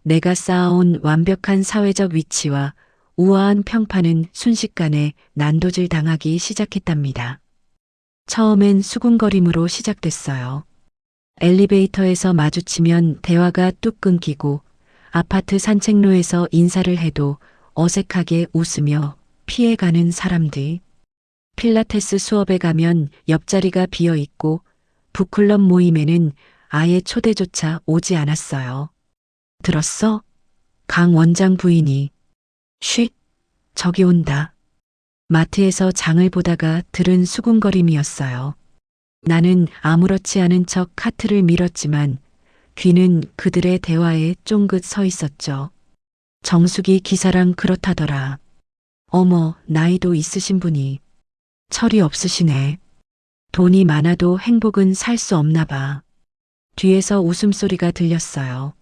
Speaker 3: 내가 쌓아온 완벽한 사회적 위치와 우아한 평판은 순식간에 난도질 당하기 시작했답니다. 처음엔 수군거림으로 시작됐어요. 엘리베이터에서 마주치면 대화가 뚝 끊기고 아파트 산책로에서 인사를 해도 어색하게 웃으며 피해가는 사람들. 필라테스 수업에 가면 옆자리가 비어 있고 북클럽 모임에는 아예 초대조차 오지 않았어요. 들었어? 강 원장 부인이. 쉿, 저기 온다. 마트에서 장을 보다가 들은 수군거림이었어요. 나는 아무렇지 않은 척 카트를 밀었지만 귀는 그들의 대화에 쫑긋 서 있었죠. 정숙이 기사랑 그렇다더라. 어머, 나이도 있으신 분이 철이 없으시네. 돈이 많아도 행복은 살 수 없나 봐. 뒤에서 웃음소리가 들렸어요.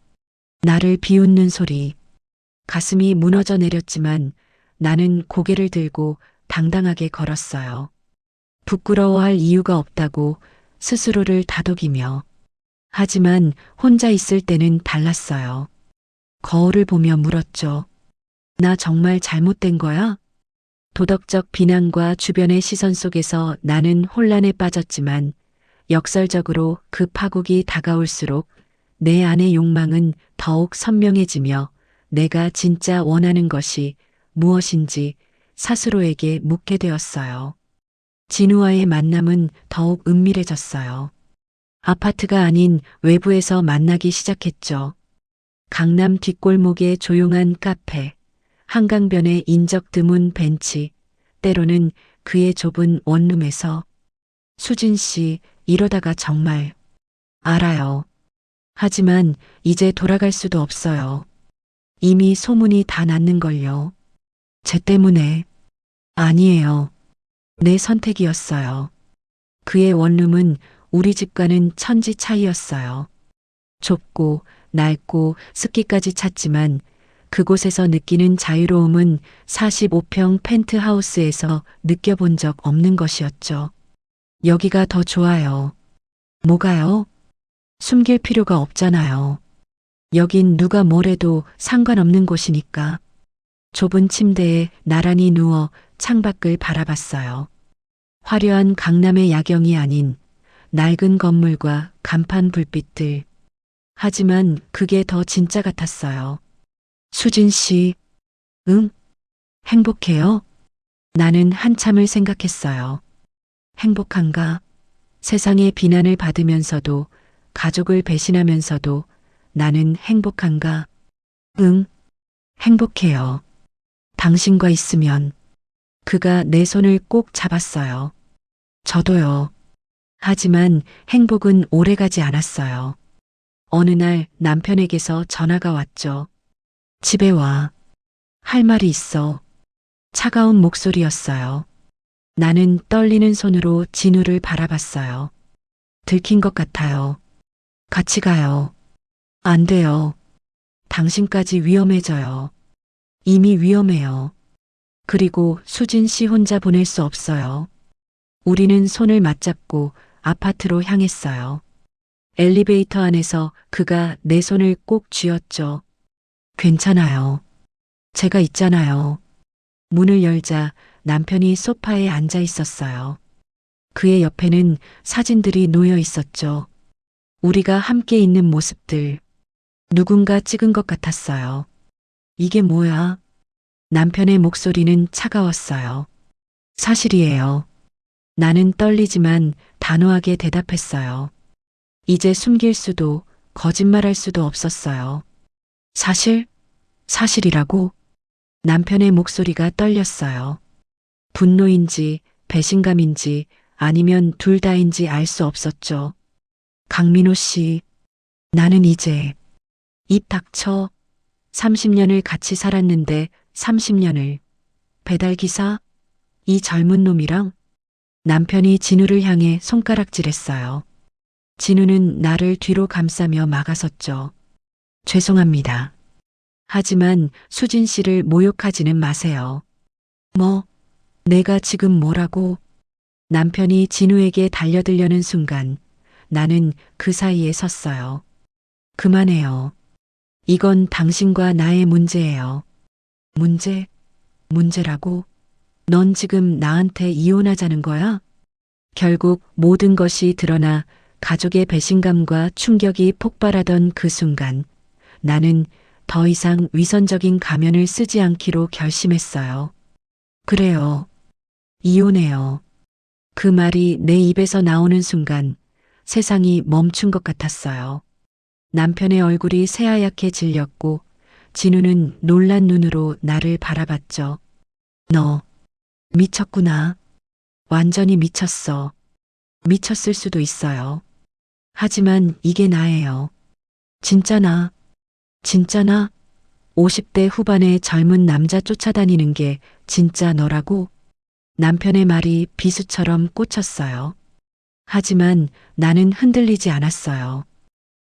Speaker 3: 나를 비웃는 소리. 가슴이 무너져 내렸지만 나는 고개를 들고 당당하게 걸었어요. 부끄러워할 이유가 없다고 스스로를 다독이며. 하지만 혼자 있을 때는 달랐어요. 거울을 보며 물었죠. 나 정말 잘못된 거야? 도덕적 비난과 주변의 시선 속에서 나는 혼란에 빠졌지만 역설적으로 그 파국이 다가올수록 내 안의 욕망은 더욱 선명해지며 내가 진짜 원하는 것이 무엇인지 스스로에게 묻게 되었어요. 진우와의 만남은 더욱 은밀해졌어요. 아파트가 아닌 외부에서 만나기 시작했죠. 강남 뒷골목의 조용한 카페, 한강변의 인적 드문 벤치, 때로는 그의 좁은 원룸에서 수진 씨, 이러다가 정말 알아요. 하지만 이제 돌아갈 수도 없어요. 이미 소문이 다 났는걸요. 쟤 때문에. 아니에요. 내 선택이었어요. 그의 원룸은 우리 집과는 천지 차이였어요. 좁고 낡고 습기까지 찼지만 그곳에서 느끼는 자유로움은 45평 펜트하우스에서 느껴본 적 없는 것이었죠. 여기가 더 좋아요. 뭐가요? 숨길 필요가 없잖아요. 여긴 누가 뭐래도 상관없는 곳이니까. 좁은 침대에 나란히 누워 창밖을 바라봤어요. 화려한 강남의 야경이 아닌 낡은 건물과 간판 불빛들. 하지만 그게 더 진짜 같았어요. 수진 씨, 응? 행복해요? 나는 한참을 생각했어요. 행복한가? 세상의 비난을 받으면서도 가족을 배신하면서도 나는 행복한가? 응, 행복해요. 당신과 있으면. 그가 내 손을 꼭 잡았어요. 저도요. 하지만 행복은 오래가지 않았어요. 어느 날 남편에게서 전화가 왔죠. 집에 와. 할 말이 있어. 차가운 목소리였어요. 나는 떨리는 손으로 진우를 바라봤어요. 들킨 것 같아요. 같이 가요. 안 돼요. 당신까지 위험해져요. 이미 위험해요. 그리고 수진 씨 혼자 보낼 수 없어요. 우리는 손을 맞잡고 아파트로 향했어요. 엘리베이터 안에서 그가 내 손을 꼭 쥐었죠. 괜찮아요. 제가 있잖아요. 문을 열자 남편이 소파에 앉아 있었어요. 그의 옆에는 사진들이 놓여 있었죠. 우리가 함께 있는 모습들. 누군가 찍은 것 같았어요. 이게 뭐야? 남편의 목소리는 차가웠어요. 사실이에요. 나는 떨리지만 단호하게 대답했어요. 이제 숨길 수도 거짓말할 수도 없었어요. 사실이라고? 남편의 목소리가 떨렸어요. 분노인지 배신감인지 아니면 둘 다인지 알 수 없었죠. 강민호 씨, 나는 이제 입 닥쳐. 30년을 같이 살았는데 30년을 배달기사? 이 젊은 놈이랑? 남편이 진우를 향해 손가락질했어요. 진우는 나를 뒤로 감싸며 막아섰죠. 죄송합니다. 하지만 수진 씨를 모욕하지는 마세요. 뭐, 내가 지금 뭐라고? 남편이 진우에게 달려들려는 순간 나는 그 사이에 섰어요. 그만해요. 이건 당신과 나의 문제예요. 문제라고? 넌 지금 나한테 이혼하자는 거야? 결국 모든 것이 드러나 가족의 배신감과 충격이 폭발하던 그 순간 나는 더 이상 위선적인 가면을 쓰지 않기로 결심했어요. 그래요. 이혼해요. 그 말이 내 입에서 나오는 순간 세상이 멈춘 것 같았어요. 남편의 얼굴이 새하얗게 질렸고 진우는 놀란 눈으로 나를 바라봤죠. 너 미쳤구나. 완전히 미쳤어. 미쳤을 수도 있어요. 하지만 이게 나예요. 진짜 나, 진짜 나. 50대 후반의 젊은 남자 쫓아다니는 게 진짜 너라고? 남편의 말이 비수처럼 꽂혔어요. 하지만 나는 흔들리지 않았어요.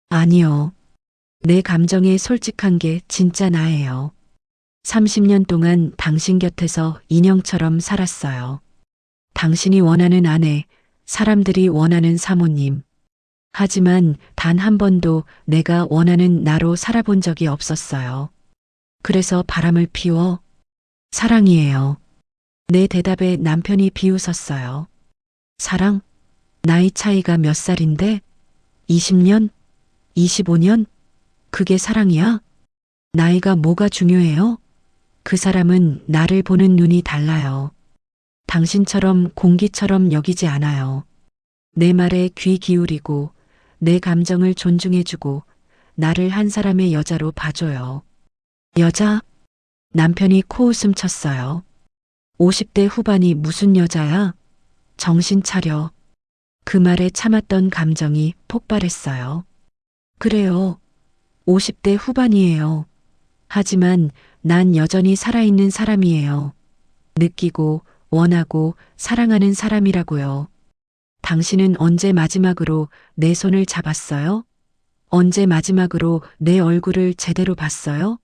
Speaker 3: 아니요. 내 감정에 솔직한 게 진짜 나예요. 30년 동안 당신 곁에서 인형처럼 살았어요. 당신이 원하는 아내, 사람들이 원하는 사모님. 하지만 단 한 번도 내가 원하는 나로 살아본 적이 없었어요. 그래서 바람을 피워 사랑이에요. 내 대답에 남편이 비웃었어요. 사랑? 나이 차이가 몇 살인데? 20년? 25년? 그게 사랑이야? 나이가 뭐가 중요해요? 그 사람은 나를 보는 눈이 달라요. 당신처럼 공기처럼 여기지 않아요. 내 말에 귀 기울이고 내 감정을 존중해주고 나를 한 사람의 여자로 봐줘요. 여자? 남편이 코웃음 쳤어요. 50대 후반이 무슨 여자야? 정신 차려. 그 말에 참았던 감정이 폭발했어요. 그래요. 50대 후반이에요. 하지만 난 여전히 살아있는 사람이에요. 느끼고 원하고 사랑하는 사람이라고요. 당신은 언제 마지막으로 내 손을 잡았어요? 언제 마지막으로 내 얼굴을 제대로 봤어요?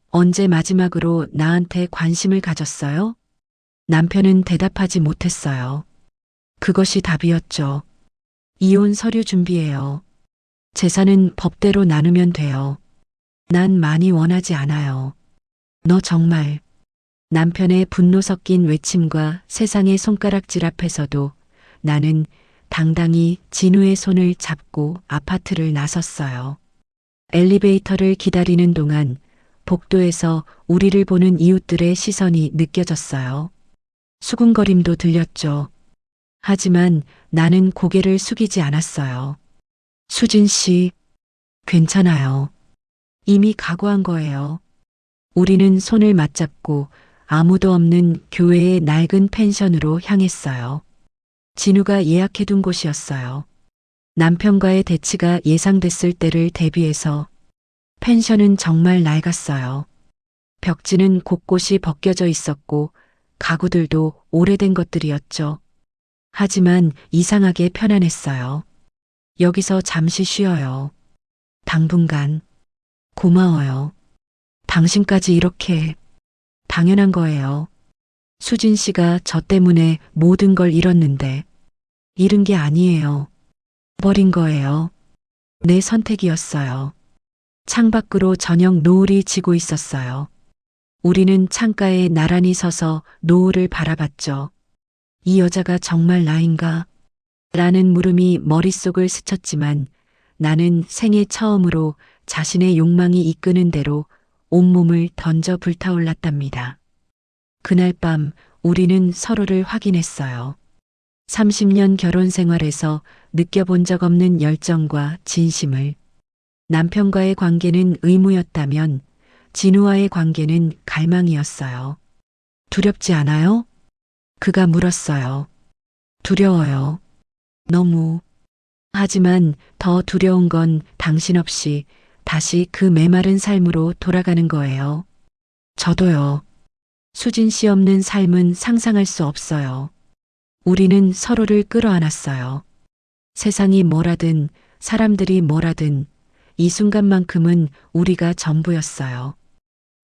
Speaker 3: 언제 마지막으로 나한테 관심을 가졌어요? 남편은 대답하지 못했어요. 그것이 답이었죠. 이혼 서류 준비해요. 재산은 법대로 나누면 돼요. 난 많이 원하지 않아요. 너 정말. 남편의 분노 섞인 외침과 세상의 손가락질 앞에서도 나는 당당히 진우의 손을 잡고 아파트를 나섰어요. 엘리베이터를 기다리는 동안 복도에서 우리를 보는 이웃들의 시선이 느껴졌어요. 수군거림도 들렸죠. 하지만 나는 고개를 숙이지 않았어요. 수진 씨, 괜찮아요. 이미 각오한 거예요. 우리는 손을 맞잡고 아무도 없는 교회의 낡은 펜션으로 향했어요. 진우가 예약해둔 곳이었어요. 남편과의 대치가 예상됐을 때를 대비해서 펜션은 정말 낡았어요. 벽지는 곳곳이 벗겨져 있었고 가구들도 오래된 것들이었죠. 하지만 이상하게 편안했어요. 여기서 잠시 쉬어요. 당분간. 고마워요. 당신까지 이렇게 당연한 거예요. 수진 씨가 저 때문에 모든 걸 잃었는데 잃은 게 아니에요. 버린 거예요. 내 선택이었어요. 창밖으로 저녁 노을이 지고 있었어요. 우리는 창가에 나란히 서서 노을을 바라봤죠. 이 여자가 정말 나인가? 라는 물음이 머릿속을 스쳤지만 나는 생애 처음으로 자신의 욕망이 이끄는 대로 온몸을 던져 불타올랐답니다. 그날 밤 우리는 서로를 확인했어요. 30년 결혼 생활에서 느껴본 적 없는 열정과 진심을. 남편과의 관계는 의무였다면 진우와의 관계는 갈망이었어요. 두렵지 않아요? 그가 물었어요. 두려워요. 너무. 하지만 더 두려운 건 당신 없이 다시 그 메마른 삶으로 돌아가는 거예요. 저도요. 수진 씨 없는 삶은 상상할 수 없어요. 우리는 서로를 끌어안았어요. 세상이 뭐라든 사람들이 뭐라든 이 순간만큼은 우리가 전부였어요.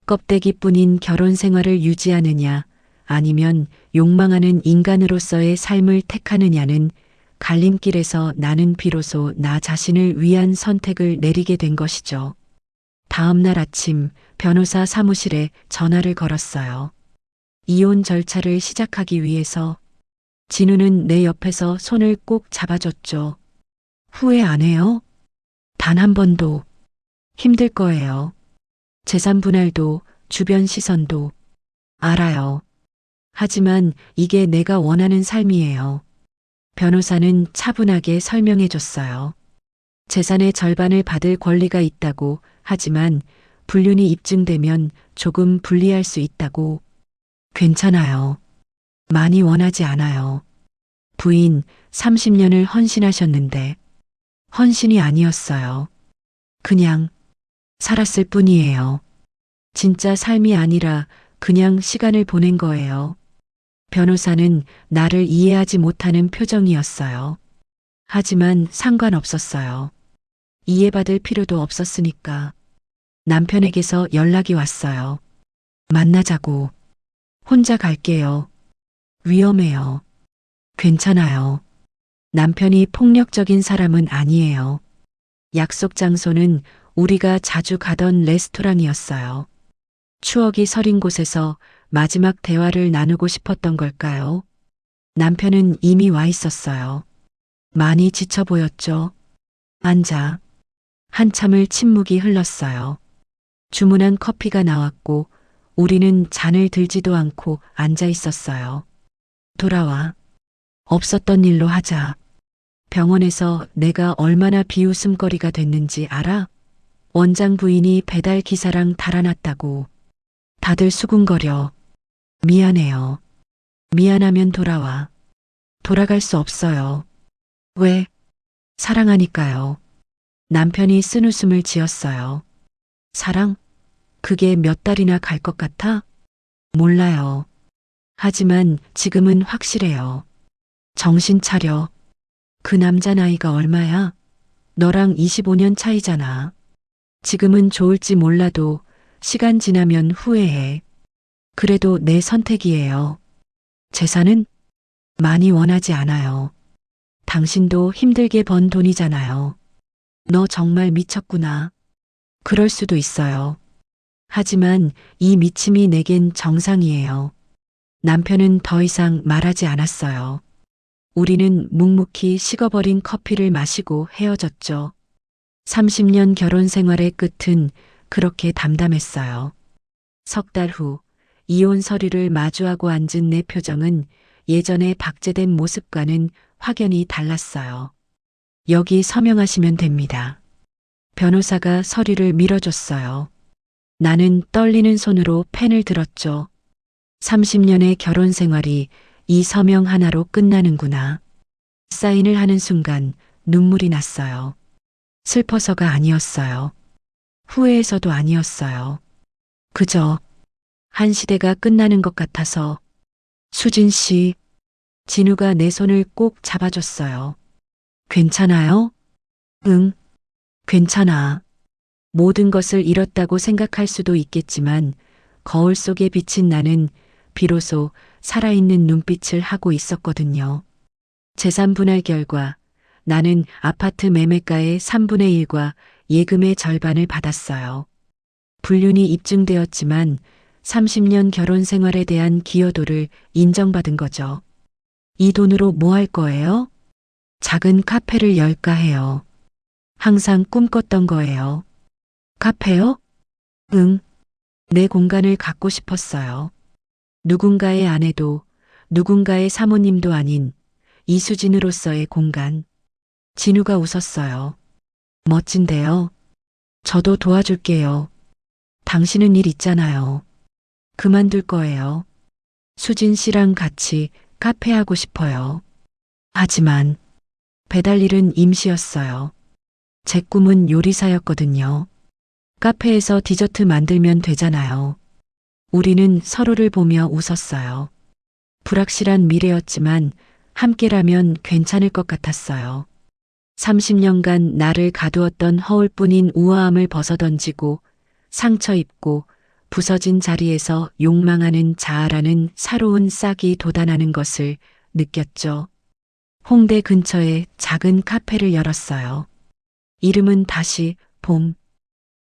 Speaker 3: 껍데기뿐인 결혼 생활을 유지하느냐 아니면 욕망하는 인간으로서의 삶을 택하느냐는 갈림길에서 나는 비로소 나 자신을 위한 선택을 내리게 된 것이죠. 다음 날 아침 변호사 사무실에 전화를 걸었어요. 이혼 절차를 시작하기 위해서. 진우는 내 옆에서 손을 꼭 잡아줬죠. 후회 안 해요? 단 한 번도. 힘들 거예요. 재산 분할도 주변 시선도. 알아요. 하지만 이게 내가 원하는 삶이에요. 변호사는 차분하게 설명해 줬어요. 재산의 절반을 받을 권리가 있다고. 하지만 불륜이 입증되면 조금 불리할 수 있다고. 괜찮아요. 많이 원하지 않아요. 부인 30년을 헌신하셨는데 헌신이 아니었어요. 그냥 살았을 뿐이에요. 진짜 삶이 아니라 그냥 시간을 보낸 거예요. 변호사는 나를 이해하지 못하는 표정이었어요. 하지만 상관없었어요. 이해받을 필요도 없었으니까. 남편에게서 연락이 왔어요. 만나자고. 혼자 갈게요. 위험해요. 괜찮아요. 남편이 폭력적인 사람은 아니에요. 약속 장소는 우리가 자주 가던 레스토랑이었어요. 추억이 서린 곳에서 마지막 대화를 나누고 싶었던 걸까요? 남편은 이미 와 있었어요. 많이 지쳐 보였죠. 앉아. 한참을 침묵이 흘렀어요. 주문한 커피가 나왔고 우리는 잔을 들지도 않고 앉아 있었어요. 돌아와. 없었던 일로 하자. 병원에서 내가 얼마나 비웃음거리가 됐는지 알아? 원장 부인이 배달 기사랑 달아났다고. 다들 수군거려. 미안해요. 미안하면 돌아와. 돌아갈 수 없어요. 왜? 사랑하니까요. 남편이 쓴웃음을 지었어요. 사랑? 그게 몇 달이나 갈 것 같아? 몰라요. 하지만 지금은 확실해요. 정신 차려. 그 남자 나이가 얼마야? 너랑 25년 차이잖아. 지금은 좋을지 몰라도 시간 지나면 후회해. 그래도 내 선택이에요. 재산은 많이 원하지 않아요. 당신도 힘들게 번 돈이잖아요. 너 정말 미쳤구나. 그럴 수도 있어요. 하지만 이 미침이 내겐 정상이에요. 남편은 더 이상 말하지 않았어요. 우리는 묵묵히 식어버린 커피를 마시고 헤어졌죠. 30년 결혼 생활의 끝은 그렇게 담담했어요. 석 달 후 이혼 서류를 마주하고 앉은 내 표정은 예전의 박제된 모습과는 확연히 달랐어요. 여기 서명하시면 됩니다. 변호사가 서류를 밀어줬어요. 나는 떨리는 손으로 펜을 들었죠. 30년의 결혼 생활이 이 서명 하나로 끝나는구나. 사인을 하는 순간 눈물이 났어요. 슬퍼서가 아니었어요. 후회해서도 아니었어요. 그저 한 시대가 끝나는 것 같아서. 수진 씨, 진우가 내 손을 꼭 잡아줬어요. 괜찮아요? 응, 괜찮아. 모든 것을 잃었다고 생각할 수도 있겠지만 거울 속에 비친 나는 비로소 살아있는 눈빛을 하고 있었거든요. 재산 분할 결과 나는 아파트 매매가의 3분의 1과 예금의 절반을 받았어요. 불륜이 입증되었지만 30년 결혼 생활에 대한 기여도를 인정받은 거죠. 이 돈으로 뭐 할 거예요? 작은 카페를 열까 해요. 항상 꿈꿨던 거예요. 카페요? 응. 내 공간을 갖고 싶었어요. 누군가의 아내도 누군가의 사모님도 아닌 이수진으로서의 공간. 진우가 웃었어요. 멋진데요. 저도 도와줄게요. 당신은 일 있잖아요. 그만둘 거예요. 수진 씨랑 같이 카페 하고 싶어요. 하지만 배달 일은 임시였어요. 제 꿈은 요리사였거든요. 카페에서 디저트 만들면 되잖아요. 우리는 서로를 보며 웃었어요. 불확실한 미래였지만 함께라면 괜찮을 것 같았어요. 30년간 나를 가두었던 허울뿐인 우아함을 벗어던지고 상처 입고 부서진 자리에서 욕망하는 자아라는 사로운 싹이 돋아나는 것을 느꼈죠. 홍대 근처에 작은 카페를 열었어요. 이름은 다시 봄.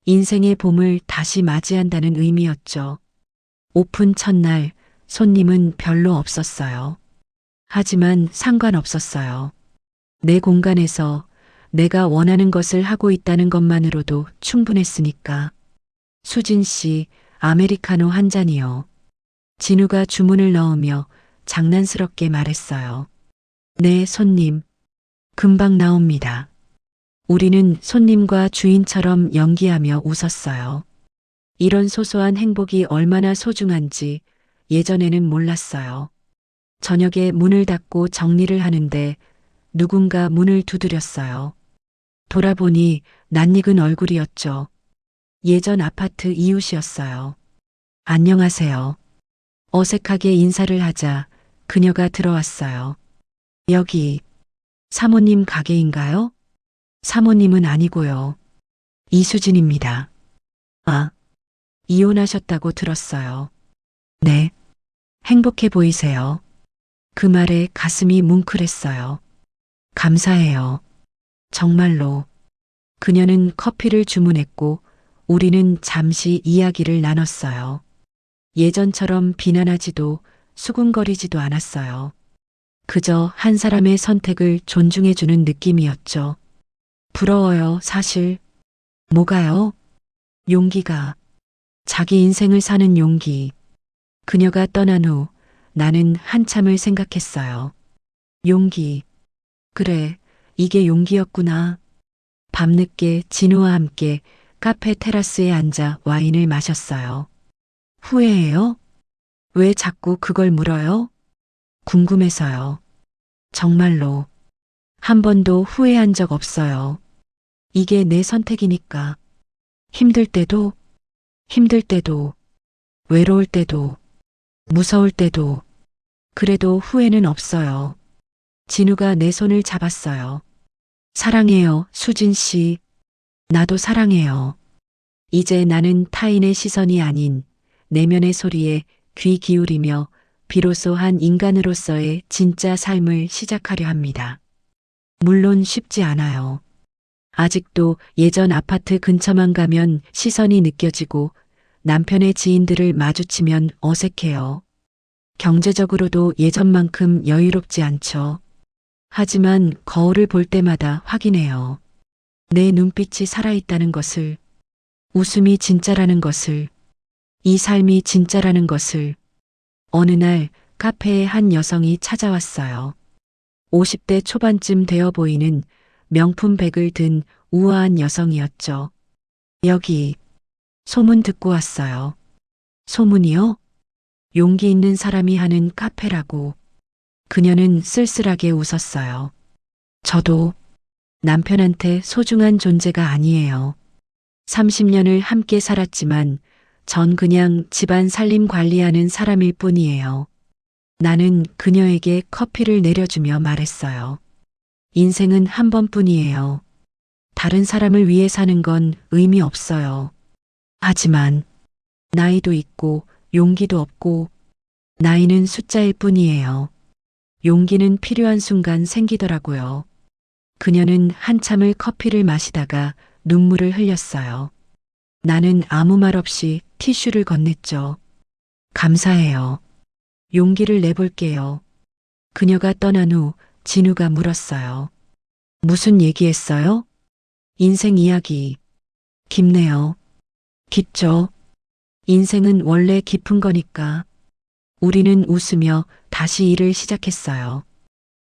Speaker 3: 인생의 봄을 다시 맞이한다는 의미였죠. 오픈 첫날 손님은 별로 없었어요. 하지만 상관없었어요. 내 공간에서 내가 원하는 것을 하고 있다는 것만으로도 충분했으니까. 수진 씨, 아메리카노 한 잔이요. 진우가 주문을 넣으며 장난스럽게 말했어요. 네, 손님. 금방 나옵니다. 우리는 손님과 주인처럼 연기하며 웃었어요. 이런 소소한 행복이 얼마나 소중한지 예전에는 몰랐어요. 저녁에 문을 닫고 정리를 하는데 누군가 문을 두드렸어요. 돌아보니 낯익은 얼굴이었죠. 예전 아파트 이웃이었어요. 안녕하세요. 어색하게 인사를 하자 그녀가 들어왔어요. 여기 사모님 가게인가요? 사모님은 아니고요. 이수진입니다. 아, 이혼하셨다고 들었어요. 네. 행복해 보이세요. 그 말에 가슴이 뭉클했어요. 감사해요. 정말로. 그녀는 커피를 주문했고 우리는 잠시 이야기를 나눴어요. 예전처럼 비난하지도 수군거리지도 않았어요. 그저 한 사람의 선택을 존중해주는 느낌이었죠. 부러워요, 사실. 뭐가요? 용기가. 자기 인생을 사는 용기. 그녀가 떠난 후 나는 한참을 생각했어요. 용기. 그래, 이게 용기였구나. 밤늦게 진우와 함께 카페 테라스에 앉아 와인을 마셨어요. 후회해요? 왜 자꾸 그걸 물어요? 궁금해서요. 정말로. 한 번도 후회한 적 없어요. 이게 내 선택이니까. 힘들 때도, 외로울 때도, 무서울 때도, 그래도 후회는 없어요. 진우가 내 손을 잡았어요. 사랑해요, 수진 씨. 나도 사랑해요. 이제 나는 타인의 시선이 아닌 내면의 소리에 귀 기울이며 비로소 한 인간으로서의 진짜 삶을 시작하려 합니다. 물론 쉽지 않아요. 아직도 예전 아파트 근처만 가면 시선이 느껴지고 남편의 지인들을 마주치면 어색해요. 경제적으로도 예전만큼 여유롭지 않죠. 하지만 거울을 볼 때마다 확인해요. 내 눈빛이 살아있다는 것을, 웃음이 진짜라는 것을, 이 삶이 진짜라는 것을. 어느 날 카페에 한 여성이 찾아왔어요. 50대 초반쯤 되어 보이는 명품 백을 든 우아한 여성이었죠. 여기 소문 듣고 왔어요. 소문이요? 용기 있는 사람이 하는 카페라고. 그녀는 쓸쓸하게 웃었어요. 저도 남편한테 소중한 존재가 아니에요. 30년을 함께 살았지만 전 그냥 집안 살림 관리하는 사람일 뿐이에요. 나는 그녀에게 커피를 내려주며 말했어요. 인생은 한 번뿐이에요. 다른 사람을 위해 사는 건 의미 없어요. 하지만 나이도 있고 용기도 없고 나이는 숫자일 뿐이에요. 용기는 필요한 순간 생기더라고요. 그녀는 한참을 커피를 마시다가 눈물을 흘렸어요. 나는 아무 말 없이 티슈를 건넸죠. 감사해요. 용기를 내볼게요. 그녀가 떠난 후 진우가 물었어요. 무슨 얘기했어요? 인생 이야기. 깊네요. 깊죠. 인생은 원래 깊은 거니까. 우리는 웃으며 다시 일을 시작했어요.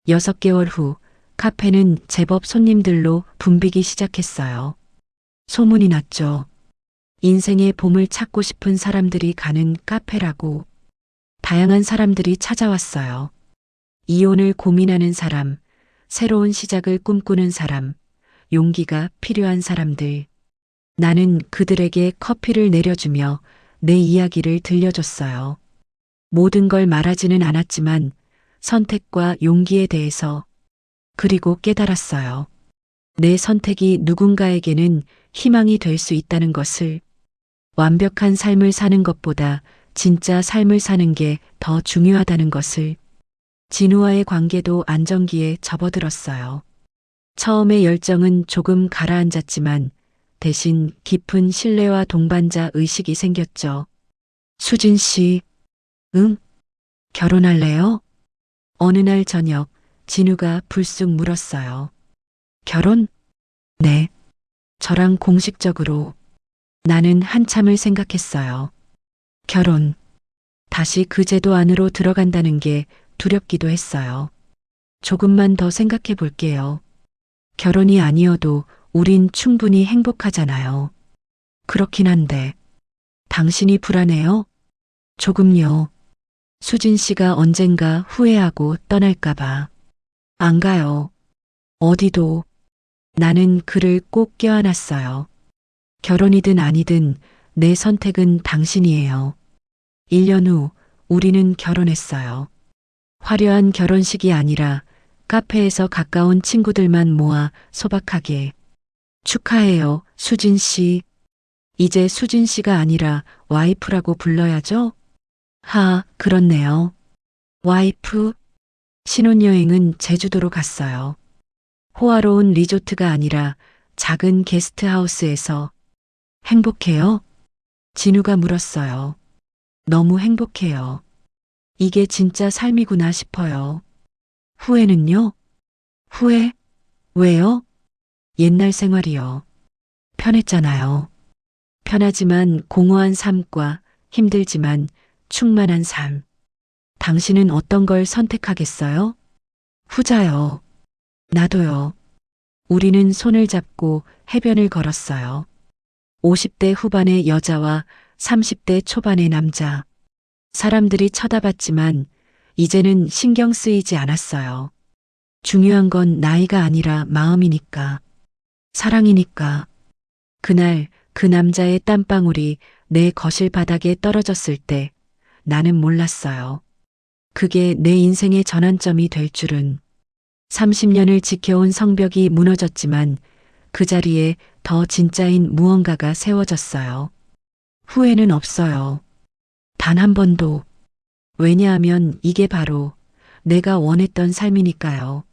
Speaker 3: 6개월 후 카페는 제법 손님들로 붐비기 시작했어요. 소문이 났죠. 인생의 봄을 찾고 싶은 사람들이 가는 카페라고. 다양한 사람들이 찾아왔어요. 이혼을 고민하는 사람, 새로운 시작을 꿈꾸는 사람, 용기가 필요한 사람들. 나는 그들에게 커피를 내려주며 내 이야기를 들려줬어요. 모든 걸 말하지는 않았지만 선택과 용기에 대해서. 그리고 깨달았어요. 내 선택이 누군가에게는 희망이 될 수 있다는 것을. 완벽한 삶을 사는 것보다 진짜 삶을 사는 게 더 중요하다는 것을. 진우와의 관계도 안정기에 접어들었어요. 처음에 열정은 조금 가라앉았지만 대신 깊은 신뢰와 동반자 의식이 생겼죠. 수진 씨, 응? 결혼할래요? 어느 날 저녁 진우가 불쑥 물었어요. 결혼? 네. 저랑 공식적으로. 나는 한참을 생각했어요. 결혼. 다시 그 제도 안으로 들어간다는 게 두렵기도 했어요. 조금만 더 생각해 볼게요. 결혼이 아니어도 우린 충분히 행복하잖아요. 그렇긴 한데. 당신이 불안해요? 조금요. 수진 씨가 언젠가 후회하고 떠날까봐. 안 가요. 어디도. 나는 그를 꼭 껴안았어요. 결혼이든 아니든 내 선택은 당신이에요. 1년 후 우리는 결혼했어요. 화려한 결혼식이 아니라 카페에서 가까운 친구들만 모아 소박하게. 축하해요, 수진 씨. 이제 수진 씨가 아니라 와이프라고 불러야죠? 그렇네요. 와이프? 신혼여행은 제주도로 갔어요. 호화로운 리조트가 아니라 작은 게스트하우스에서. 행복해요? 진우가 물었어요. 너무 행복해요. 이게 진짜 삶이구나 싶어요. 후회는요? 후회? 왜요? 옛날 생활이요. 편했잖아요. 편하지만 공허한 삶과 힘들지만 충만한 삶. 당신은 어떤 걸 선택하겠어요? 후자요. 나도요. 우리는 손을 잡고 해변을 걸었어요. 50대 후반의 여자와 30대 초반의 남자. 사람들이 쳐다봤지만 이제는 신경 쓰이지 않았어요. 중요한 건 나이가 아니라 마음이니까. 사랑이니까. 그날 그 남자의 땀방울이 내 거실 바닥에 떨어졌을 때 나는 몰랐어요. 그게 내 인생의 전환점이 될 줄은. 30년을 지켜온 성벽이 무너졌지만 그 자리에 더 진짜인 무언가가 세워졌어요. 후회는 없어요. 단 한 번도. 왜냐하면 이게 바로 내가 원했던 삶이니까요.